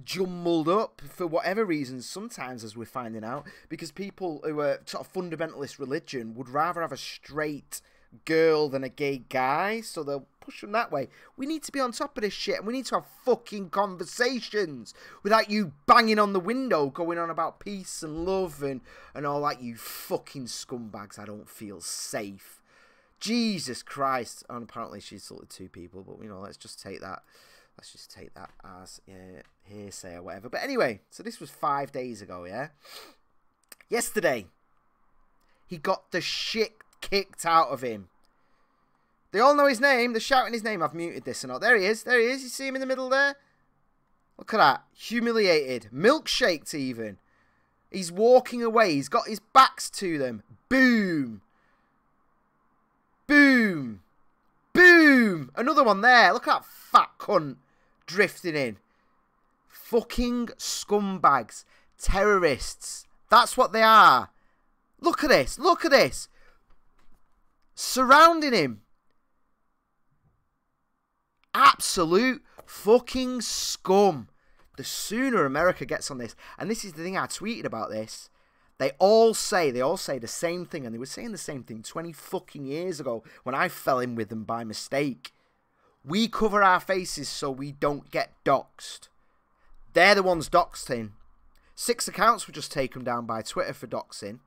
jumbled up for whatever reasons, sometimes, as we're finding out, because people who are sort of fundamentalist religion would rather have a straight girl than a gay guy, so they'll push them that way. We need to be on top of this shit, and we need to have fucking conversations without you banging on the window going on about peace and love and all that. You fucking scumbags. I don't feel safe. Jesus Christ. And apparently she assaulted 2 people, but you know, let's just take that as hearsay or whatever. But anyway, so this was 5 days ago, yeah? Yesterday, he got the shit kicked out of him. They all know his name. They're shouting his name. I've muted this and all. There he is. There he is. You see him in the middle there? Look at that. Humiliated. Milkshaked even. He's walking away. He's got his backs to them. Boom. Boom. Boom. Another one there. Look at that fat cunt drifting in. Fucking scumbags. Terrorists. That's what they are. Look at this. Look at this. Surrounding him. Absolute fucking scum. The sooner America gets on this, and this is the thing, I tweeted about this, they all say the same thing, and they were saying the same thing 20 fucking years ago when I fell in with them by mistake. We cover our faces so we don't get doxed. They're the ones doxing. 6 accounts were just taken down by Twitter for doxing.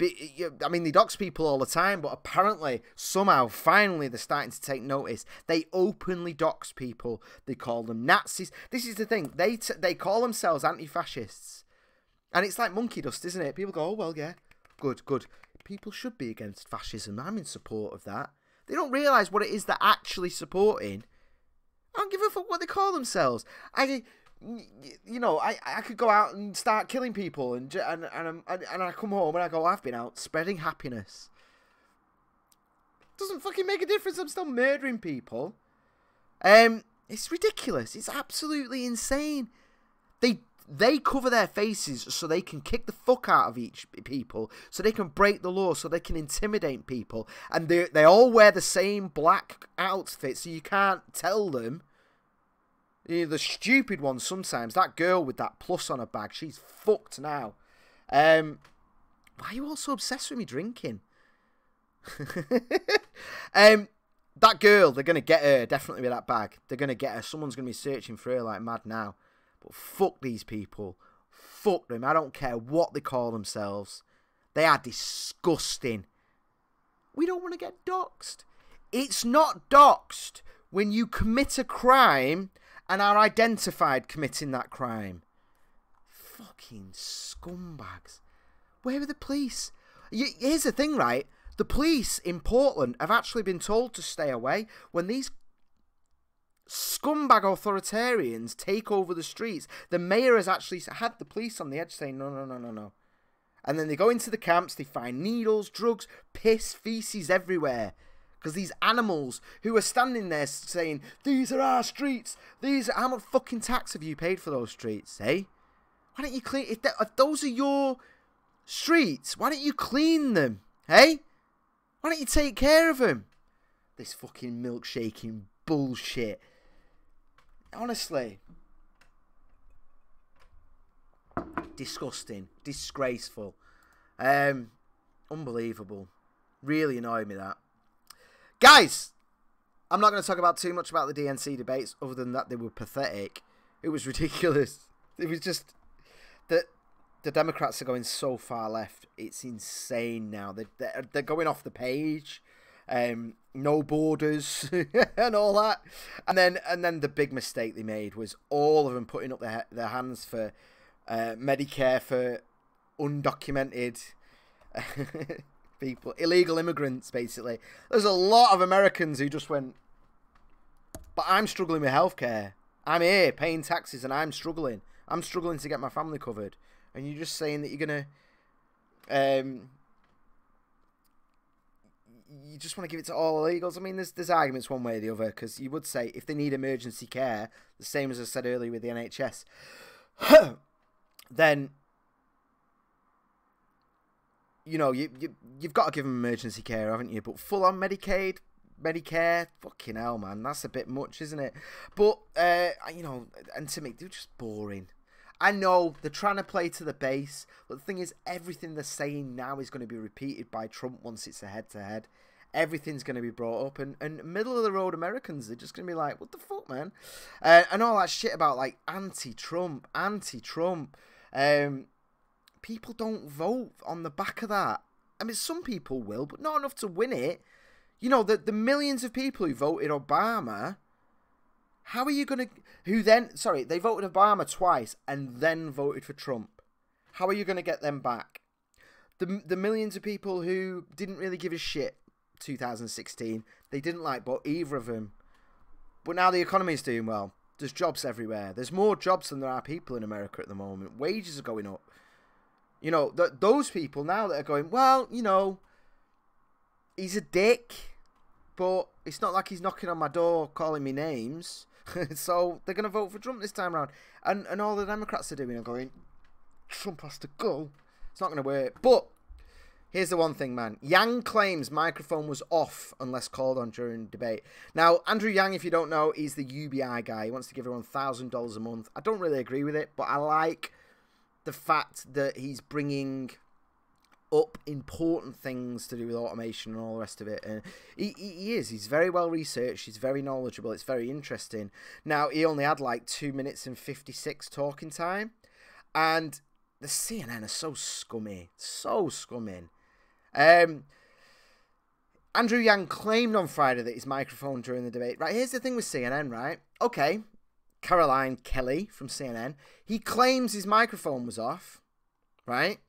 I mean, they dox people all the time, but apparently, somehow, finally, they're starting to take notice. They openly dox people. They call them Nazis. This is the thing. They call themselves anti-fascists. And it's like monkey dust, isn't it? People go, oh, well, yeah, good. People should be against fascism. I'm in support of that. They don't realise what it is they're actually supporting. I don't give a fuck what they call themselves. I could go out and start killing people, and I come home and I go, I've been out spreading happiness. Doesn't fucking make a difference. I'm still murdering people. It's ridiculous. It's absolutely insane. They cover their faces so they can kick the fuck out of each people, so they can break the law, so they can intimidate people, and they all wear the same black outfit, so you can't tell them. You know, the stupid ones sometimes. That girl with that plus on her bag, she's fucked now. Why are you all so obsessed with me drinking? That girl, they're going to get her, definitely with that bag. They're going to get her. Someone's going to be searching for her like mad now. But fuck these people. Fuck them. I don't care what they call themselves. They are disgusting. we don't want to get doxxed. It's not doxxed when you commit a crime and are identified committing that crime. Fucking scumbags. Where are the police? Here's the thing, right? The police in Portland have actually been told to stay away when these scumbag authoritarians take over the streets. The mayor has actually had the police on the edge saying, no, no, no, no, no. And then they go into the camps, they find needles, drugs, piss, feces everywhere. Because these animals who are standing there saying, these are our streets, how much fucking tax have you paid for those streets, eh? Why don't you clean, if those are your streets, why don't you clean them, eh? Why don't you take care of them? This fucking milkshaking bullshit. Honestly. Disgusting. Disgraceful. Unbelievable. Really annoyed me that. Guys, I'm not going to talk about too much about the DNC debates other than that they were pathetic. It was ridiculous. It was just that the Democrats are going so far left. It's insane now. They're going off the page. No borders and all that. And then the big mistake they made was all of them putting up their hands for Medicare for undocumented people, illegal immigrants, basically. There's a lot of Americans who just went, but I'm struggling with healthcare. I'm here paying taxes and I'm struggling. I'm struggling to get my family covered. And you're just saying that you're going to... you just want to give it to all illegals. I mean, there's arguments one way or the other, because you would say if they need emergency care, the same as I said earlier with the NHS, then, you know, you've got to give them emergency care, haven't you? But full-on Medicaid, Medicare, fucking hell, man, that's a bit much, isn't it? But, you know, and to me, they're just boring. I know they're trying to play to the base, but the thing is, everything they're saying now is going to be repeated by Trump once it's a head-to-head. Everything's going to be brought up, and middle-of-the-road Americans, they're just going to be like, what the fuck, man? And all that shit about, like, anti-Trump. People don't vote on the back of that. I mean, some people will, but not enough to win it. You know, the millions of people who voted Obama... How are you going to... they voted Obama twice and then voted for Trump. How are you going to get them back? The millions of people who didn't really give a shit 2016, they didn't like either of them. But now the economy is doing well. There's jobs everywhere. There's more jobs than there are people in America at the moment. Wages are going up. You know, those people now that are going, well, you know, he's a dick, but it's not like he's knocking on my door calling me names. So they're going to vote for Trump this time around. And all the Democrats are doing are going, Trump has to go. It's not going to work. But here's the one thing, man. Yang claims microphone was off unless called on during debate. Now, Andrew Yang, if you don't know, he's the UBI guy. He wants to give everyone $1,000 a month. I don't really agree with it, but I like the fact that he's bringing up important things to do with automation and all the rest of it. And he's very well researched, he's very knowledgeable, it's very interesting. Now, he only had like 2 minutes and 56 talking time, and the CNN are so scummy, so scumming. Andrew Yang claimed on Friday that his microphone during the debate, right, here's the thing with CNN, right, okay, Caroline Kelly from CNN, he claims his microphone was off, right?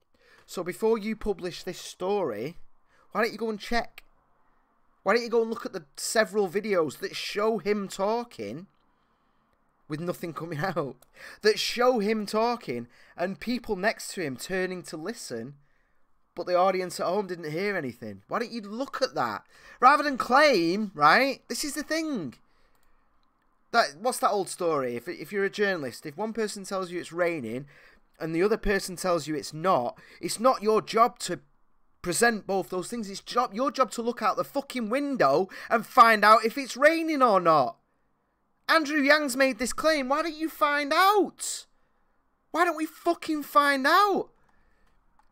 So before you publish this story, why don't you go and check? Why don't you go and look at the several videos that show him talking with nothing coming out? That show him talking and people next to him turning to listen, but the audience at home didn't hear anything. Why don't you look at that? Rather than claim, right? This is the thing. What's that old story? If you're a journalist, if one person tells you it's raining and the other person tells you it's not your job to present both those things. It's your job to look out the fucking window and find out if it's raining or not. Andrew Yang's made this claim. Why don't you find out? Why don't we fucking find out?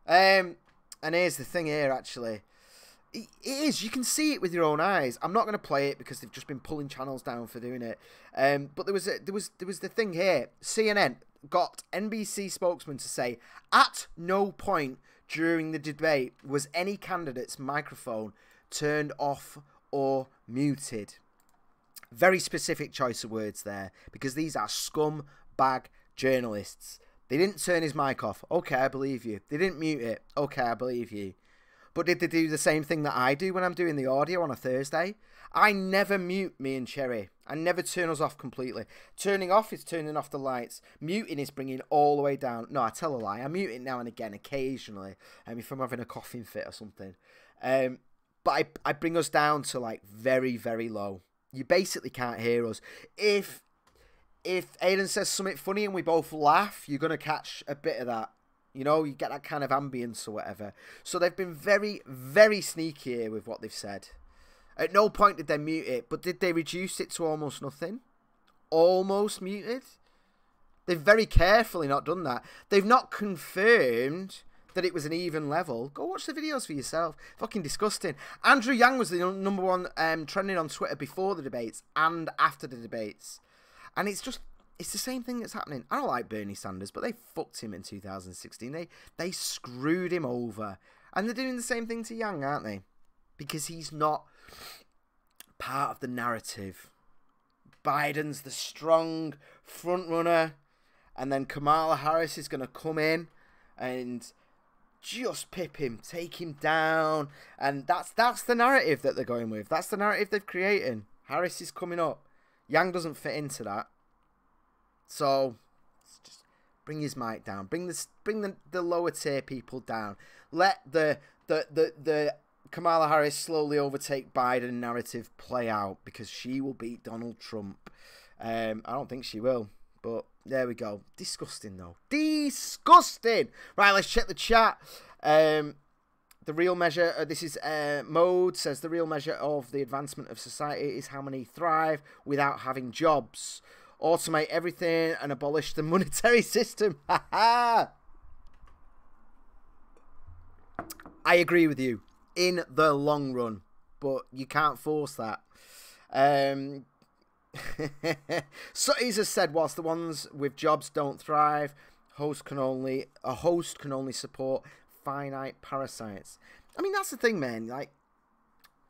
And here's the thing here, actually. It is. You can see it with your own eyes. I'm not going to play it because they've just been pulling channels down for doing it. But there was the thing here. CNN got NBC spokesman to say, at no point during the debate was any candidate's microphone turned off or muted. Very specific choice of words there, because these are scumbag journalists. They didn't turn his mic off. Okay, I believe you. They didn't mute it. Okay, I believe you. But did they do the same thing that I do when I'm doing the audio on a Thursday? I never mute me and Cherry. I never turn us off completely. Turning off is turning off the lights. Muting is bringing all the way down. No, I tell a lie. I mute it now and again, occasionally, if I'm having a coughing fit or something. But I bring us down to like very, very low. You basically can't hear us. If Aiden says something funny and we both laugh, you're going to catch a bit of that. You know, you get that kind of ambience or whatever. So they've been very, very sneaky here with what they've said. At no point did they mute it, but did they reduce it to almost nothing? Almost muted? They've very carefully not done that. They've not confirmed that it was an even level. Go watch the videos for yourself. Fucking disgusting. Andrew Yang was the number one trending on Twitter before the debates and after the debates. And it's the same thing that's happening. I don't like Bernie Sanders, but they fucked him in 2016. They screwed him over. And they're doing the same thing to Yang, aren't they? Because he's not part of the narrative. Biden's the strong front runner. And then Kamala Harris is going to come in and just pip him, take him down, and that's the narrative that they're going with. That's the narrative they've created. Harris is coming up. Yang doesn't fit into that. So just bring his mic down. Bring the lower tier people down. Let the Kamala Harris slowly overtake Biden narrative play out, because she will beat Donald Trump. I don't think she will, but there we go. Disgusting, though. Disgusting. Right, let's check the chat. The real measure, this is Mode, says the real measure of the advancement of society is how many thrive without having jobs. Automate everything and abolish the monetary system. I agree with you in the long run, but you can't force that. Sutties has said, whilst the ones with jobs don't thrive, a host can only support finite parasites. I mean, that's the thing, man. Like,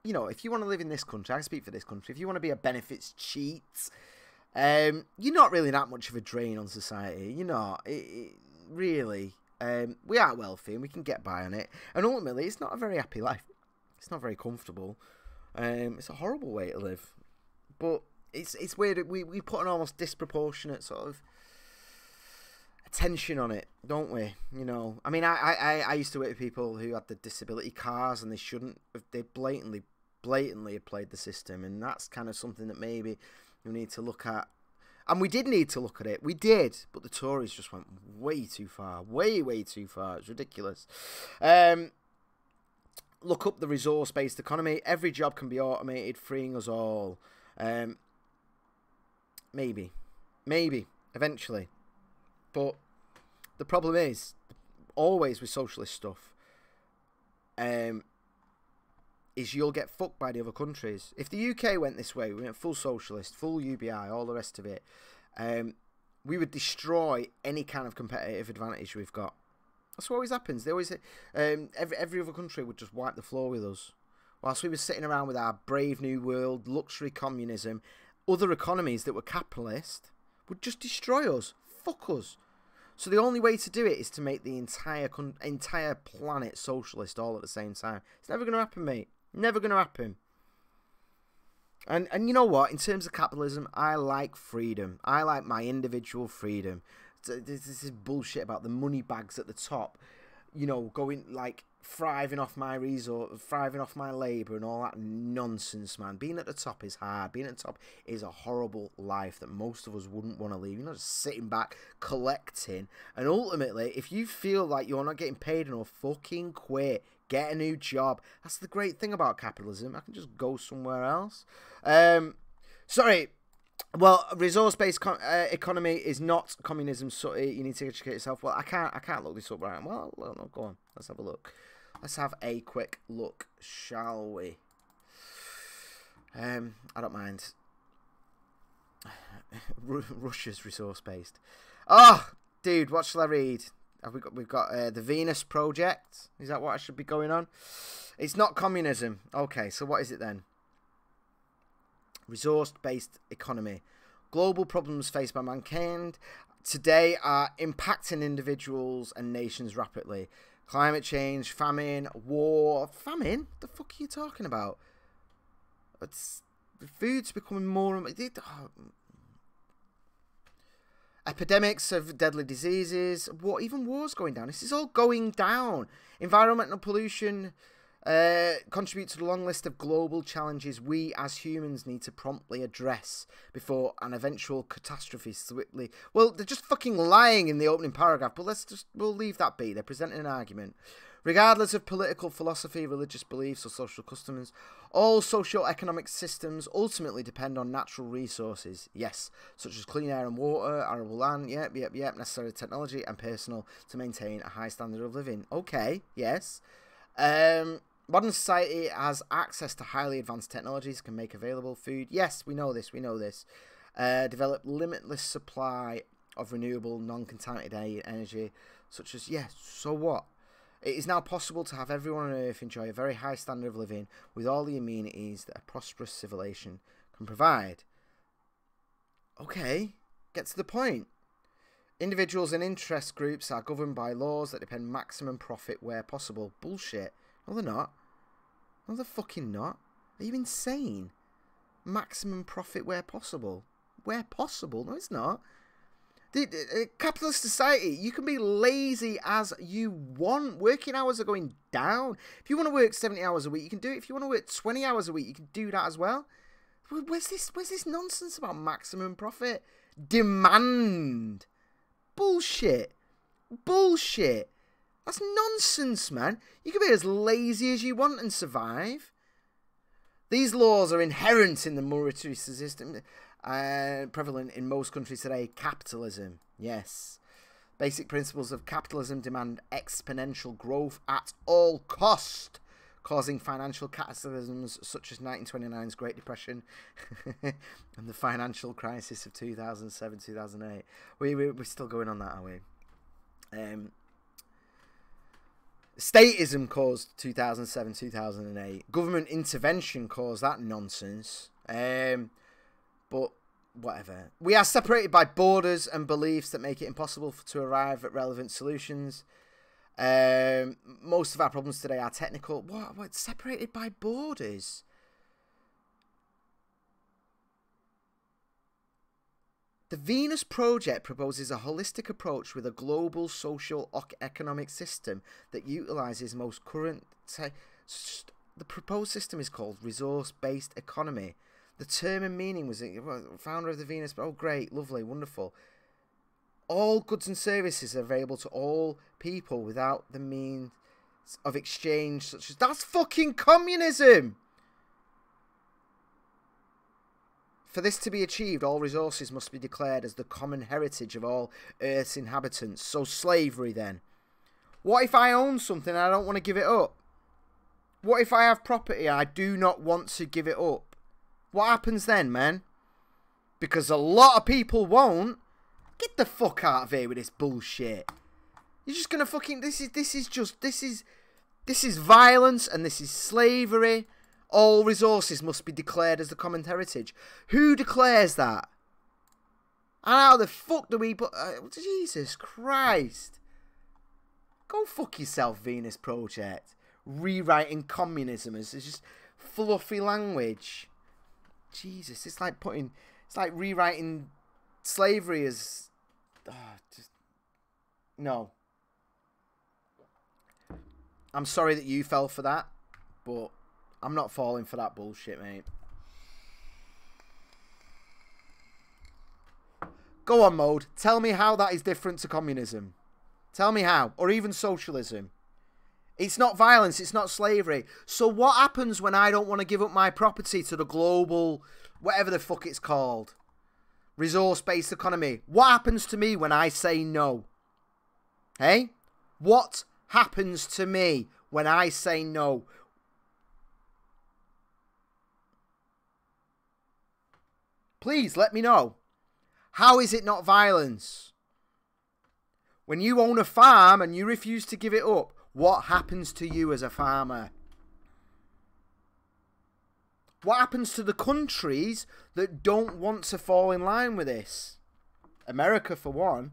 you know, if you want to live in this country, I speak for this country, if you want to be a benefits cheat, you're not really that much of a drain on society. You're not. Really. We are wealthy and we can get by on it. And ultimately, it's not a very happy life. It's not very comfortable. It's a horrible way to live. But it's weird that we put an almost disproportionate sort of attention on it, don't we? You know, I mean, I used to work with people who had the disability cars, and they shouldn't. They blatantly have played the system, and that's kind of something that maybe you need to look at. And we did need to look at it. We did, but the Tories just went way too far, way too far. It's ridiculous. Look up the resource-based economy. Every job can be automated, freeing us all. Maybe, eventually. But the problem is, always with socialist stuff, is you'll get fucked by the other countries. If the UK went this way, we went full socialist, full UBI, all the rest of it, we would destroy any kind of competitive advantage we've got. That's what always happens. They always, every other country would just wipe the floor with us. Whilst we were sitting around with our brave new world, luxury communism, other economies that were capitalist would just destroy us, fuck us. So the only way to do it is to make the entire planet socialist all at the same time. It's never going to happen, mate. Never going to happen. And you know what? In terms of capitalism, I like freedom. I like my individual freedom. This is bullshit about the money bags at the top. You know, going like thriving off my resource, thriving off my labour and all that nonsense, man. Being at the top is hard. Being at the top is a horrible life that most of us wouldn't want to leave. You're not just sitting back collecting. And ultimately, if you feel like you're not getting paid enough, fucking quit. Get a new job. That's the great thing about capitalism. I can just go somewhere else. Sorry. Well, resource-based economy is not communism, so you need to educate yourself. Well, I can't look this up right now. Well, no, go on. Let's have a look. Let's have a quick look, shall we? I don't mind. Russia's resource-based. Oh, dude, what shall I read? We've got the Venus Project. Is that what I should be going on? It's not communism. Okay, so what is it then? Resource-based economy. Global problems faced by mankind today are impacting individuals and nations rapidly. Climate change, famine, war. Famine? What the fuck are you talking about? The food's becoming more... Epidemics of deadly diseases. Even war's going down. This is all going down. Environmental pollution contribute to the long list of global challenges we as humans need to promptly address before an eventual catastrophe swiftly... Well, they're just fucking lying in the opening paragraph, but we'll leave that be. They're presenting an argument. Regardless of political philosophy, religious beliefs, or social customs, all socio-economic systems ultimately depend on natural resources, yes, such as clean air and water, arable land, yep, necessary technology and personal to maintain a high standard of living. Okay, yes. Modern society has access to highly advanced technologies, can make available food. Yes, we know this. Develop limitless supply of renewable, non-contaminated energy, such as, yes, so what? It is now possible to have everyone on Earth enjoy a very high standard of living with all the amenities that a prosperous civilization can provide. Okay, get to the point. Individuals and interest groups are governed by laws that depend maximum profit where possible. Bullshit. No, they're not. No, they're fucking not. Are you insane? Maximum profit where possible. Where possible? No, it's not. The capitalist society, you can be lazy as you want. Working hours are going down. If you want to work 70 hours a week, you can do it. If you want to work 20 hours a week, you can do that as well. Where's this nonsense about maximum profit? Demand. Bullshit. Bullshit. That's nonsense, man. You can be as lazy as you want and survive. These laws are inherent in the monetary system. Prevalent in most countries today. Capitalism, yes. Basic principles of capitalism demand exponential growth at all cost, causing financial cataclysms such as 1929's Great Depression and the financial crisis of 2007-2008. We're still going on that, are we? Statism caused 2007-2008. Government intervention caused that nonsense. But whatever. We are separated by borders and beliefs that make it impossible to arrive at relevant solutions. Most of our problems today are technical. What? Separated by borders? The Venus Project proposes a holistic approach with a global social economic system that utilizes most current... The proposed system is called resource-based economy. The term and meaning was founder of the Venus. Oh, great, lovely, wonderful. All goods and services are available to all people without the means of exchange, such as... That's fucking communism! For this to be achieved, all resources must be declared as the common heritage of all Earth's inhabitants. So slavery, then. What if I own something and I don't want to give it up? What if I have property and I do not want to give it up? What happens then, man? Because a lot of people won't. Get the fuck out of here with this bullshit. You're just gonna fucking... This is violence and this is slavery. All resources must be declared as the common heritage. Who declares that? And how the fuck do we put... Jesus Christ. Go fuck yourself, Venus Project. Rewriting communism as just fluffy language. Jesus, it's like putting... It's like rewriting slavery as... No. I'm sorry that you fell for that, but I'm not falling for that bullshit, mate. Go on, Mode. Tell me how that is different to communism. Tell me how. Or even socialism. It's not violence. It's not slavery. So what happens when I don't want to give up my property to the global... Whatever the fuck it's called. Resource-based economy. What happens to me when I say no? Hey? What happens to me when I say no? Please let me know. How is it not violence? When you own a farm and you refuse to give it up, what happens to you as a farmer? What happens to the countries that don't want to fall in line with this? America, for one.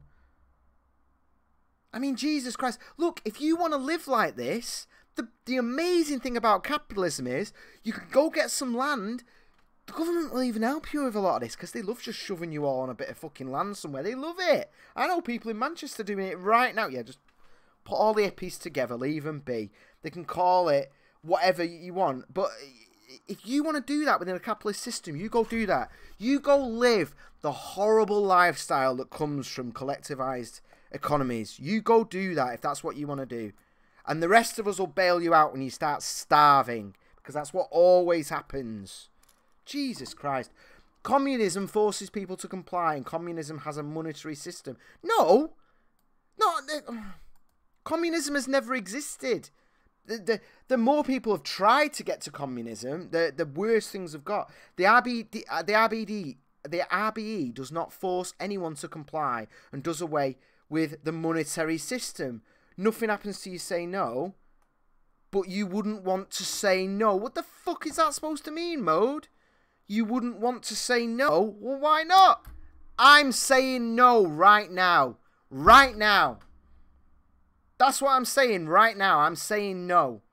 I mean, Jesus Christ. Look, if you want to live like this, the amazing thing about capitalism is you can go get some land. The government will even help you with a lot of this because they love just shoving you all on a bit of fucking land somewhere. They love it. I know people in Manchester doing it right now. Yeah, just put all the hippies together, leave them be. They can call it whatever you want. But if you want to do that within a capitalist system, you go do that. You go live the horrible lifestyle that comes from collectivized economies. You go do that if that's what you want to do. And the rest of us will bail you out when you start starving, because that's what always happens. Jesus Christ. Communism forces people to comply, and communism has a monetary system. No! Communism has never existed. The more people have tried to get to communism, the worse things have got. The RBE does not force anyone to comply and does away with the monetary system. Nothing happens to you say no, but you wouldn't want to say no. What the fuck is that supposed to mean, Mode? You wouldn't want to say no? Well, why not? I'm saying no right now. Right now. That's what I'm saying right now. I'm saying no.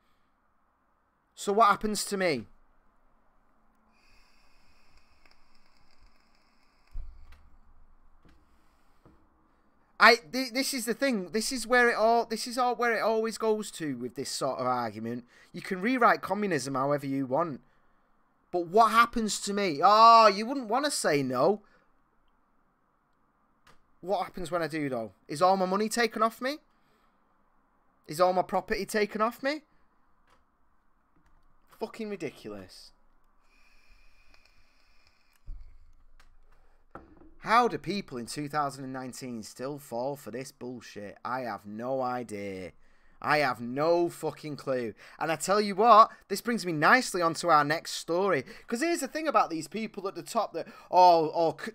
So what happens to me? This is the thing. This is where it always goes to with this sort of argument. You can rewrite communism however you want. But what happens to me? Oh, you wouldn't want to say no. What happens when I do, though? Is all my money taken off me? Is all my property taken off me? Fucking ridiculous. How do people in 2019 still fall for this bullshit? I have no idea. I have no fucking clue. And I tell you what, this brings me nicely onto our next story. Because here's the thing about these people at the top that,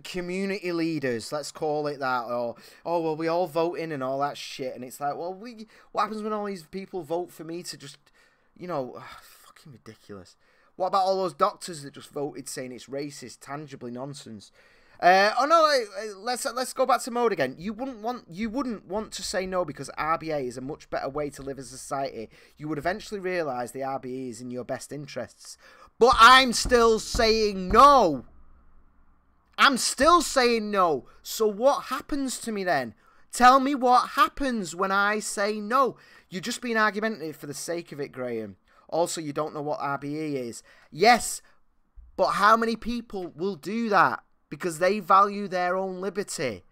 community leaders, let's call it that. Or, well, we all vote in and all that shit. And it's like, well, what happens when all these people vote for me to just, fucking ridiculous. What about all those doctors that just voted saying it's racist, tangibly nonsense? Let's go back to Mode again. You wouldn't want to say no because RBA is a much better way to live as a society. You would eventually realise the RBA is in your best interests. But I'm still saying no. I'm still saying no. So what happens to me then? Tell me what happens when I say no. You're just being argumentative for the sake of it, Graham. Also, you don't know what RBE is. Yes, but how many people will do that? Because they value their own liberty.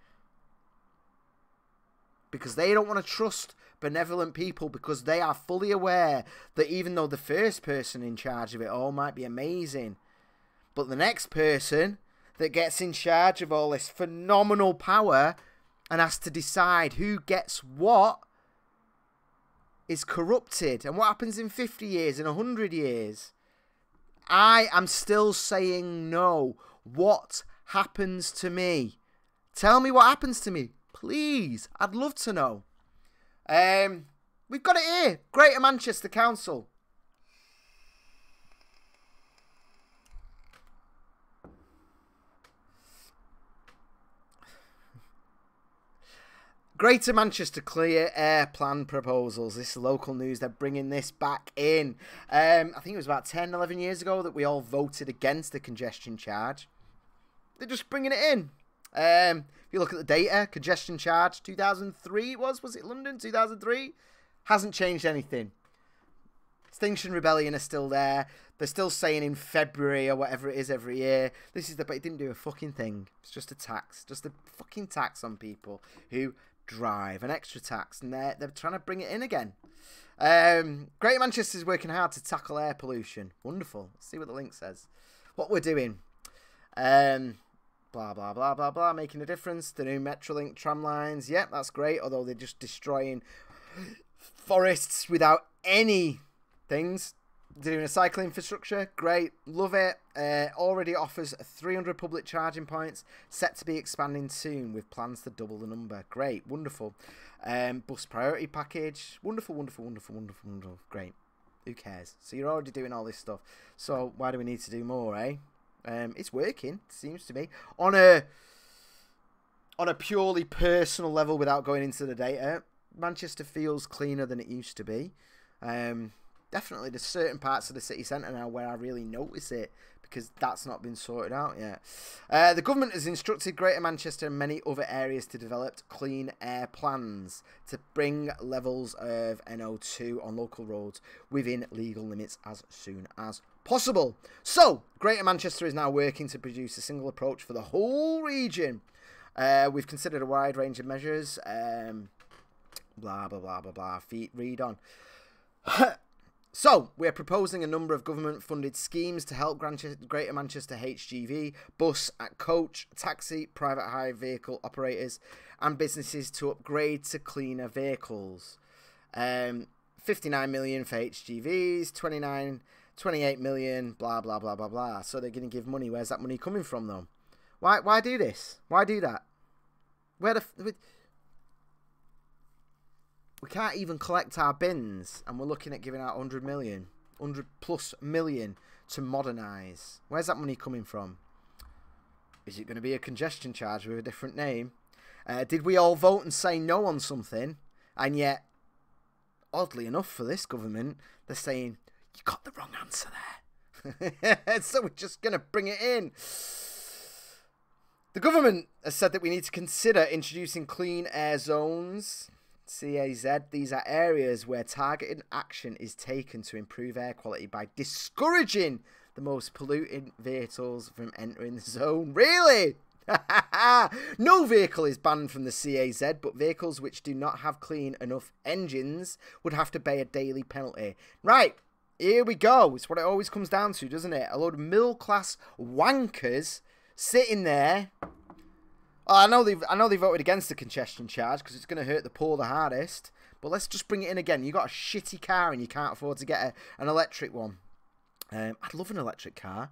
Because they don't want to trust benevolent people, because they are fully aware that even though the first person in charge of it all might be amazing, but the next person that gets in charge of all this phenomenal power and has to decide who gets what is corrupted. And what happens in 50 years, in 100 years? I am still saying no. What happens to me? Tell me what happens to me, please. I'd love to know. We've got it here. Greater Manchester Council. Greater Manchester Clear Air Plan proposals. This is local news. They're bringing this back in. I think it was about 10, 11 years ago that we all voted against the congestion charge. They're just bringing it in. If you look at the data, congestion charge, 2003 it was it London, 2003? Hasn't changed anything. Extinction Rebellion are still there. They're still saying in February or whatever it is every year. But it didn't do a fucking thing. It's just a tax. Just a fucking tax on people who drive. An extra tax. And they're trying to bring it in again. Greater Manchester is working hard to tackle air pollution. Wonderful. Let's see what the link says. What we're doing. Blah, blah, blah, blah, blah. Making a difference. The new Metrolink tram lines. Yep, that's great. Although they're just destroying forests without any things. Doing a cycling infrastructure, great, love it. Already offers 300 public charging points, set to be expanding soon with plans to double the number. Great, wonderful. Bus priority package, wonderful, wonderful, wonderful, wonderful, wonderful. Great. Who cares? So you're already doing all this stuff. So why do we need to do more, eh? It's working, seems to me, on a purely personal level without going into the data. Manchester feels cleaner than it used to be. Definitely, there's certain parts of the city centre now where I really notice it because that's not been sorted out yet. The government has instructed Greater Manchester and many other areas to develop clean air plans to bring levels of NO2 on local roads within legal limits as soon as possible. So, Greater Manchester is now working to produce a single approach for the whole region. We've considered a wide range of measures. Blah, blah, blah, blah, blah. Read on. So, we're proposing a number of government-funded schemes to help Greater Manchester HGV, bus, coach, taxi, private hire vehicle operators and businesses to upgrade to cleaner vehicles. 59 million for HGVs, 28 million, blah, blah, blah, blah, blah. So they're going to give money. Where's that money coming from, though? Why do this? Why do that? We can't even collect our bins, and we're looking at giving out 100 plus million to modernise. Where's that money coming from? Is it going to be a congestion charge with a different name? Did we all vote and say no on something? And yet, oddly enough for this government, they're saying, you got the wrong answer there. So we're just going to bring it in. The government has said that we need to consider introducing clean air zones. CAZ, these are areas where targeted action is taken to improve air quality by discouraging the most polluting vehicles from entering the zone. Really? No vehicle is banned from the CAZ, but vehicles which do not have clean enough engines would have to pay a daily penalty. Right, here we go. It's what it always comes down to, doesn't it? A load of middle-class wankers sitting there. I know they voted against the congestion charge because it's going to hurt the poor the hardest. But let's just bring it in again. You got a shitty car and you can't afford to get an electric one. I'd love an electric car.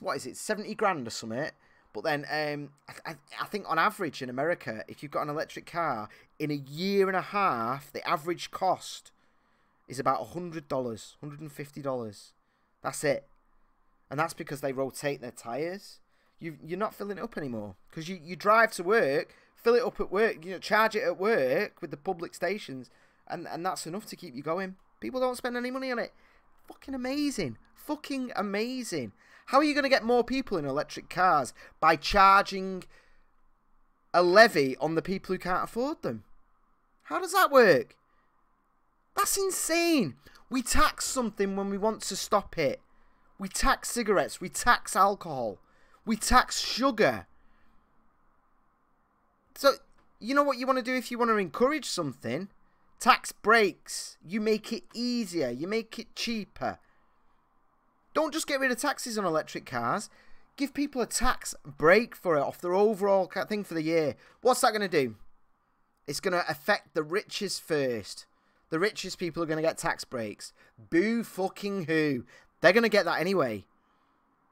What is it, 70 grand or something? But then I think on average in America, if you've got an electric car, in a year and a half, the average cost is about $100, $150. That's it. And that's because they rotate their tyres. You're not filling it up anymore because you drive to work, fill it up at work, charge it at work with the public stations, and that's enough to keep you going. People don't spend any money on it. Fucking amazing. Fucking amazing. How are you going to get more people in electric cars? By charging a levy on the people who can't afford them. How does that work? That's insane. We tax something when we want to stop it. We tax cigarettes. We tax alcohol. We tax sugar. So, you know what you want to do if you want to encourage something? Tax breaks. You make it easier. You make it cheaper. Don't just get rid of taxes on electric cars. Give people a tax break for it off their overall thing for the year. What's that going to do? It's going to affect the richest first. The richest people are going to get tax breaks. Boo fucking who. They're going to get that anyway.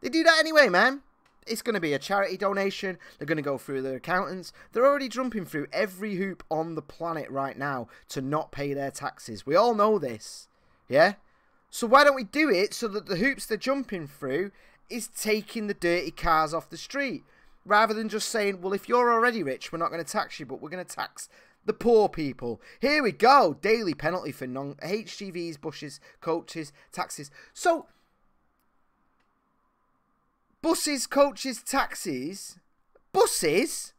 They do that anyway, man. It's going to be a charity donation. They're going to go through their accountants. They're already jumping through every hoop on the planet right now to not pay their taxes. We all know this. Yeah? So why don't we do it so that the hoops they're jumping through is taking the dirty cars off the street? Rather than just saying, well, if you're already rich, we're not going to tax you, but we're going to tax the poor people. Here we go. Daily penalty for non-HGVs, buses, coaches, taxis. So buses, coaches, taxis, buses.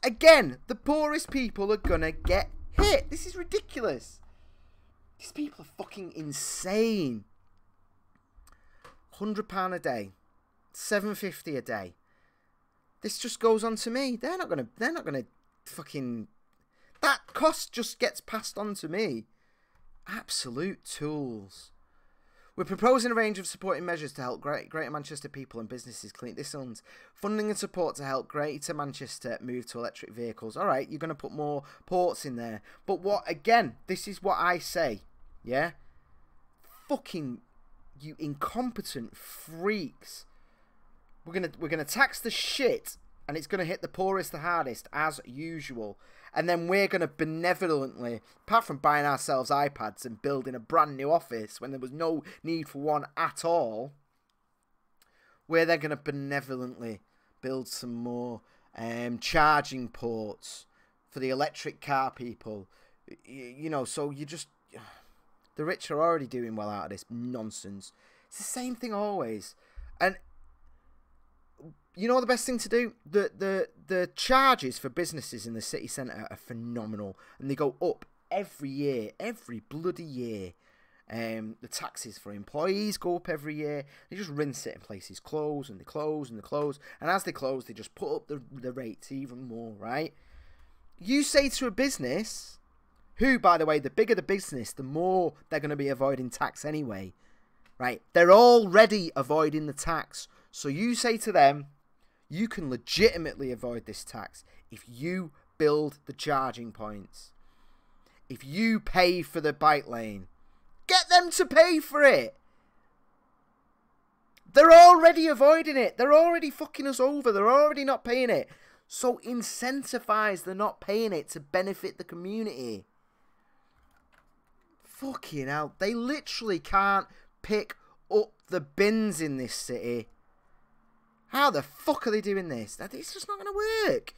Again, the poorest people are going to get hit. This is ridiculous. These people are fucking insane. £100 a day. $7.50 a day. This just goes on to me. They're not gonna fucking, that cost just gets passed on to me. Absolute tools. We're proposing a range of supporting measures to help Greater Manchester people and businesses clean this owns. Funding and support to help Greater Manchester move to electric vehicles. Alright, you're going to put more ports in there. But what, again, this is what I say. Yeah? fucking, you incompetent freaks. We're gonna tax the shit, and it's gonna hit the poorest the hardest, as usual. And then we're gonna benevolently, apart from buying ourselves iPads and building a brand new office when there was no need for one at all, we're then gonna benevolently build some more charging ports for the electric car people. You know, so you just, the rich are already doing well out of this nonsense. It's the same thing always. And you know the best thing to do? The charges for businesses in the city centre are phenomenal, and they go up every year, every bloody year. The taxes for employees go up every year. They just rinse it, and places close, and they close, and they close, and as they close, they just put up the rates even more, right? You say to a business, who, by the way, the bigger the business, the more they're going to be avoiding tax anyway, right? They're already avoiding the tax. So you say to them, you can legitimately avoid this tax if you build the charging points. If you pay for the bike lane, get them to pay for it. They're already avoiding it. They're already fucking us over. They're already not paying it. So incentivize the not paying it to benefit the community. Fucking hell. They literally can't pick up the bins in this city. How the fuck are they doing this? It's just not going to work.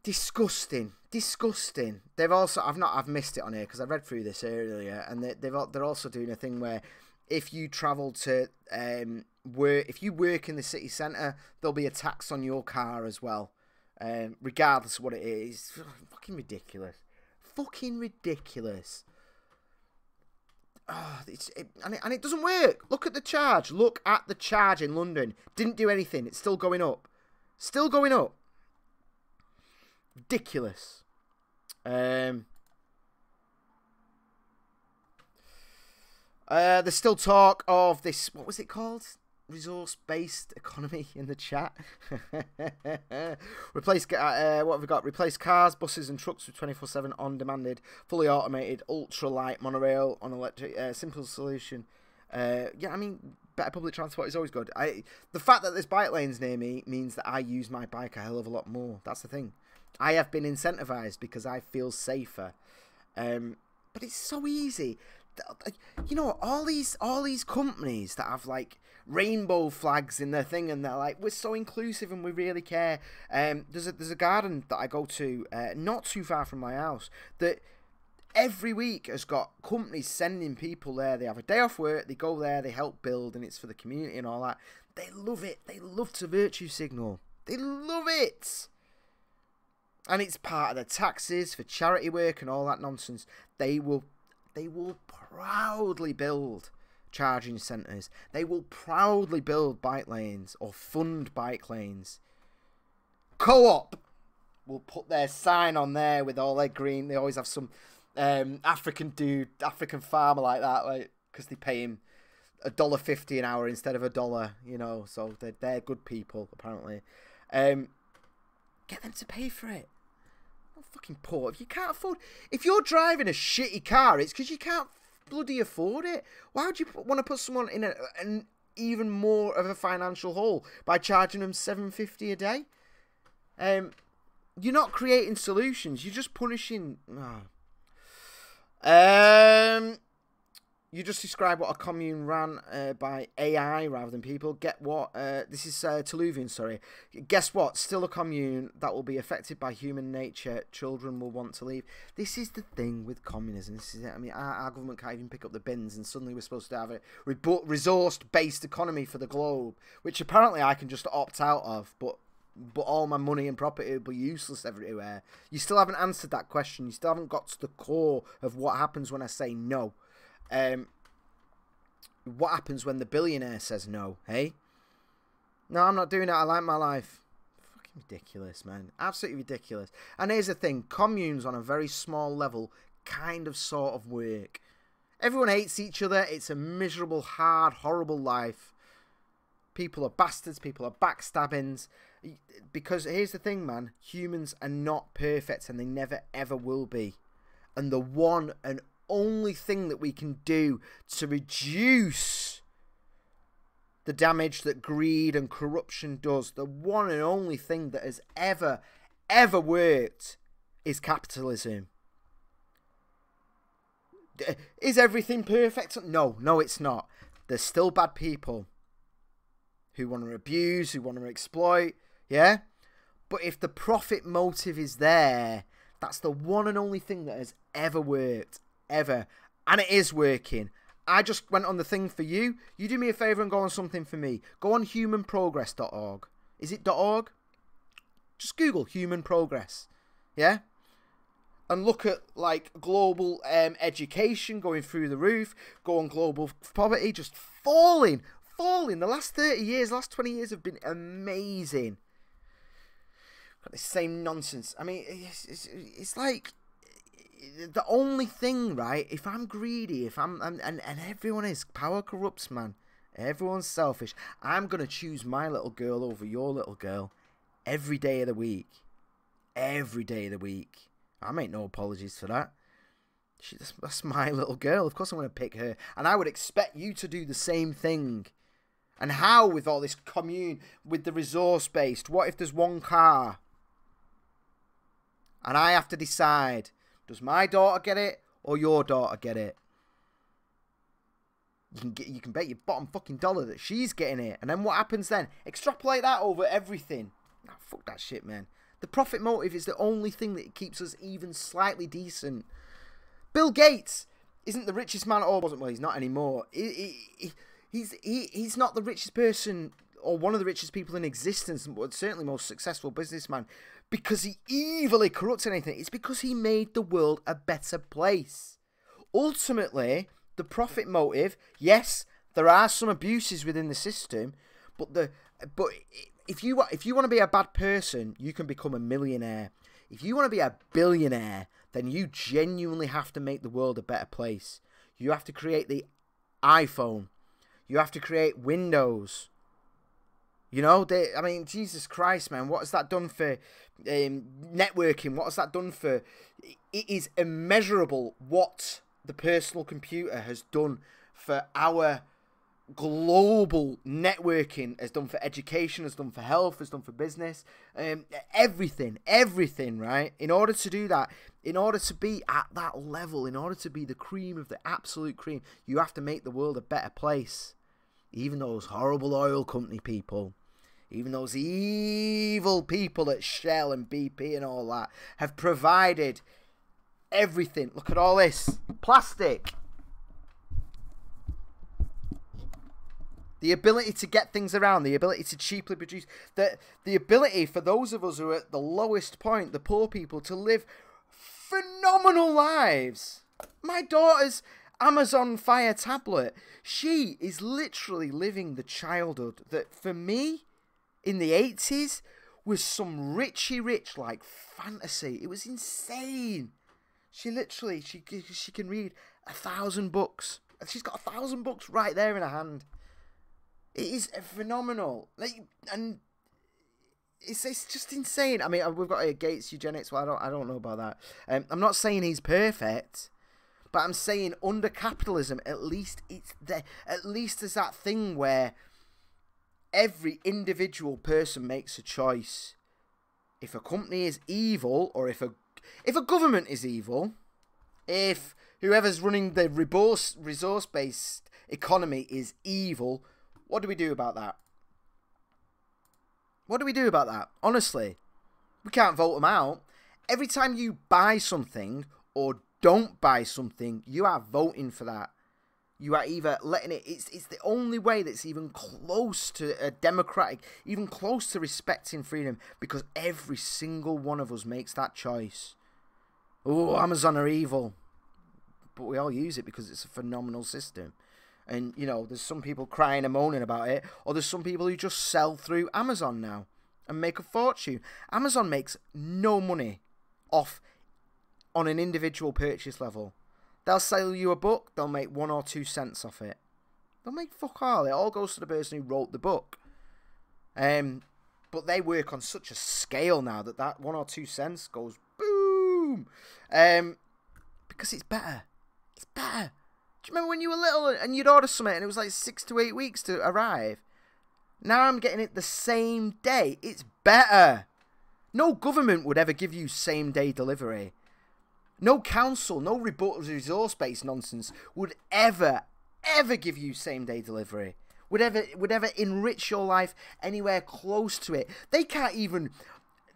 Disgusting. Disgusting. They've also, I've missed it on here because I read through this earlier, and they're also doing a thing where if you travel to if you work in the city centre, there'll be a tax on your car as well, regardless of what it is. Fucking ridiculous. Fucking ridiculous. Oh, and it doesn't work. Look at the charge. Look at the charge in London. Didn't do anything. It's still going up. Still going up. Ridiculous. There's still talk of this. What was it called? Resource-based economy in the chat. Replace what have we got? Replace cars, buses, and trucks with 24/7 on-demanded, fully automated, ultra-light monorail on electric. Simple solution. Yeah, I mean, better public transport is always good. The fact that there's bike lanes near me means that I use my bike a hell of a lot more. That's the thing. I have been incentivized because I feel safer. But it's so easy. You know, all these companies that have like rainbow flags in their thing, and they're like, we're so inclusive and we really care. There's a garden that I go to not too far from my house that every week has got companies sending people there. They have a day off work, they go there, they help build, and it's for the community and all that. They love it. They love to virtue signal. They love it. And it's part of the taxes for charity work and all that nonsense. They will proudly build charging centres. They will proudly build bike lanes or fund bike lanes. Co-op will put their sign on there with all their green. They always have some African farmer like that, like, because they pay him $1.50 an hour instead of $1, you know. So they're good people apparently. Get them to pay for it. Fucking poor. If you can't afford, if you're driving a shitty car, it's because you can't bloody afford it. Why would you want to put someone in an even more of a financial hole by charging them $7.50 a day? You're not creating solutions. You're just punishing. You just described what a commune ran by AI rather than people. Get what? This is Tuluvian, sorry. Guess what? Still a commune that will be affected by human nature. Children will want to leave. This is the thing with communism. This is it. I mean, our government can't even pick up the bins, and suddenly we're supposed to have a resource-based economy for the globe, which apparently I can just opt out of, but all my money and property will be useless everywhere. You still haven't answered that question. You still haven't got to the core of what happens when I say no. What happens when the billionaire says no, hey? No, I'm not doing it. I like my life. Fucking ridiculous, man. Absolutely ridiculous. And here's the thing. Communes on a very small level kind of sort of work. Everyone hates each other. It's a miserable, hard, horrible life. People are bastards. People are backstabbings. Because here's the thing, man. Humans are not perfect, and they never, ever will be. And the one and only thing that we can do to reduce the damage that greed and corruption does. The one and only thing that has ever worked is capitalism. Is everything perfect? No, it's not. There's still bad people who want to abuse, who want to exploit, yeah? But if the profit motive is there, that's the one and only thing that has ever worked, ever. And it is working. I just went on the thing for you. You do me a favour and go on something for me. Go on humanprogress.org. Is it .org? Just Google human progress, yeah? And look at, like, global education going through the roof. Go on global poverty just falling. The last 30 years, last 20 years have been amazing. Got the same nonsense. I mean, it's like the only thing, right? If I'm greedy, if I'm and everyone is, power corrupts, man. Everyone's selfish. I'm gonna choose my little girl over your little girl every day of the week. Every day of the week. I make no apologies for that. That's my little girl. Of course I'm going to pick her. And I would expect you to do the same thing. And how with all this commune, with the resource-based? What if there's one car? And I have to decide, does my daughter get it or your daughter get it? You can bet your bottom fucking dollar that she's getting it. And then what happens then? Extrapolate that over everything. Nah, fuck that shit, man. The profit motive is the only thing that keeps us even slightly decent. Bill Gates isn't the richest man at all. Well, he's not anymore. He's not the richest person or one of the richest people in existence, but certainly most successful businessman, because he evilly corrupted anything. It's because he made the world a better place. Ultimately, the profit motive, yes, there are some abuses within the system, but if you want to be a bad person, you can become a millionaire. If you want to be a billionaire, then you genuinely have to make the world a better place. You have to create the iPhone. You have to create Windows. You know, I mean, Jesus Christ, man, what has that done for networking? What has that done for... It is immeasurable what the personal computer has done for our... global networking, has done for education, has done for health, has done for business, everything, right? In order to do that, in order to be at that level, in order to be the cream of the absolute cream, you have to make the world a better place. Even those horrible oil company people, even those evil people at Shell and BP and all that, have provided everything. Look at all this plastic. The ability to get things around, the ability to cheaply produce, the ability for those of us who are at the lowest point, the poor people, to live phenomenal lives. My daughter's Amazon Fire tablet, she is literally living the childhood that for me, in the 80s, was some richy rich, like, fantasy. It was insane. She literally, she can read 1,000 books. She's got 1,000 books right there in her hand. It is phenomenal, like, and it's just insane. I mean, we've got Gates eugenics. Well, I don't know about that. I'm not saying he's perfect, but I'm saying under capitalism, at least it's there. At least there's that thing where every individual person makes a choice. If a company is evil, or if a government is evil, if whoever's running the resource-based economy is evil. What do we do about that? What do we do about that? Honestly, we can't vote them out. Every time you buy something or don't buy something, you are voting for that. You are either letting it... It's the only way that's even close to a democratic, even close to respecting freedom, because every single one of us makes that choice. Oh, Amazon are evil. But we all use it because it's a phenomenal system. And, you know, there's some people crying and moaning about it. Or there's some people who just sell through Amazon now and make a fortune. Amazon makes no money off on an individual purchase level. They'll sell you a book. They'll make 1 or 2 cents off it. They'll make fuck all. It all goes to the person who wrote the book. But they work on such a scale now that 1 or 2 cents goes boom. Because it's better. It's better. Do you remember when you were little and you'd order something and it was like 6 to 8 weeks to arrive? Now I'm getting it the same day. It's better. No government would ever give you same-day delivery. No council, no resource-based nonsense would ever give you same-day delivery. Would ever enrich your life anywhere close to it. They can't even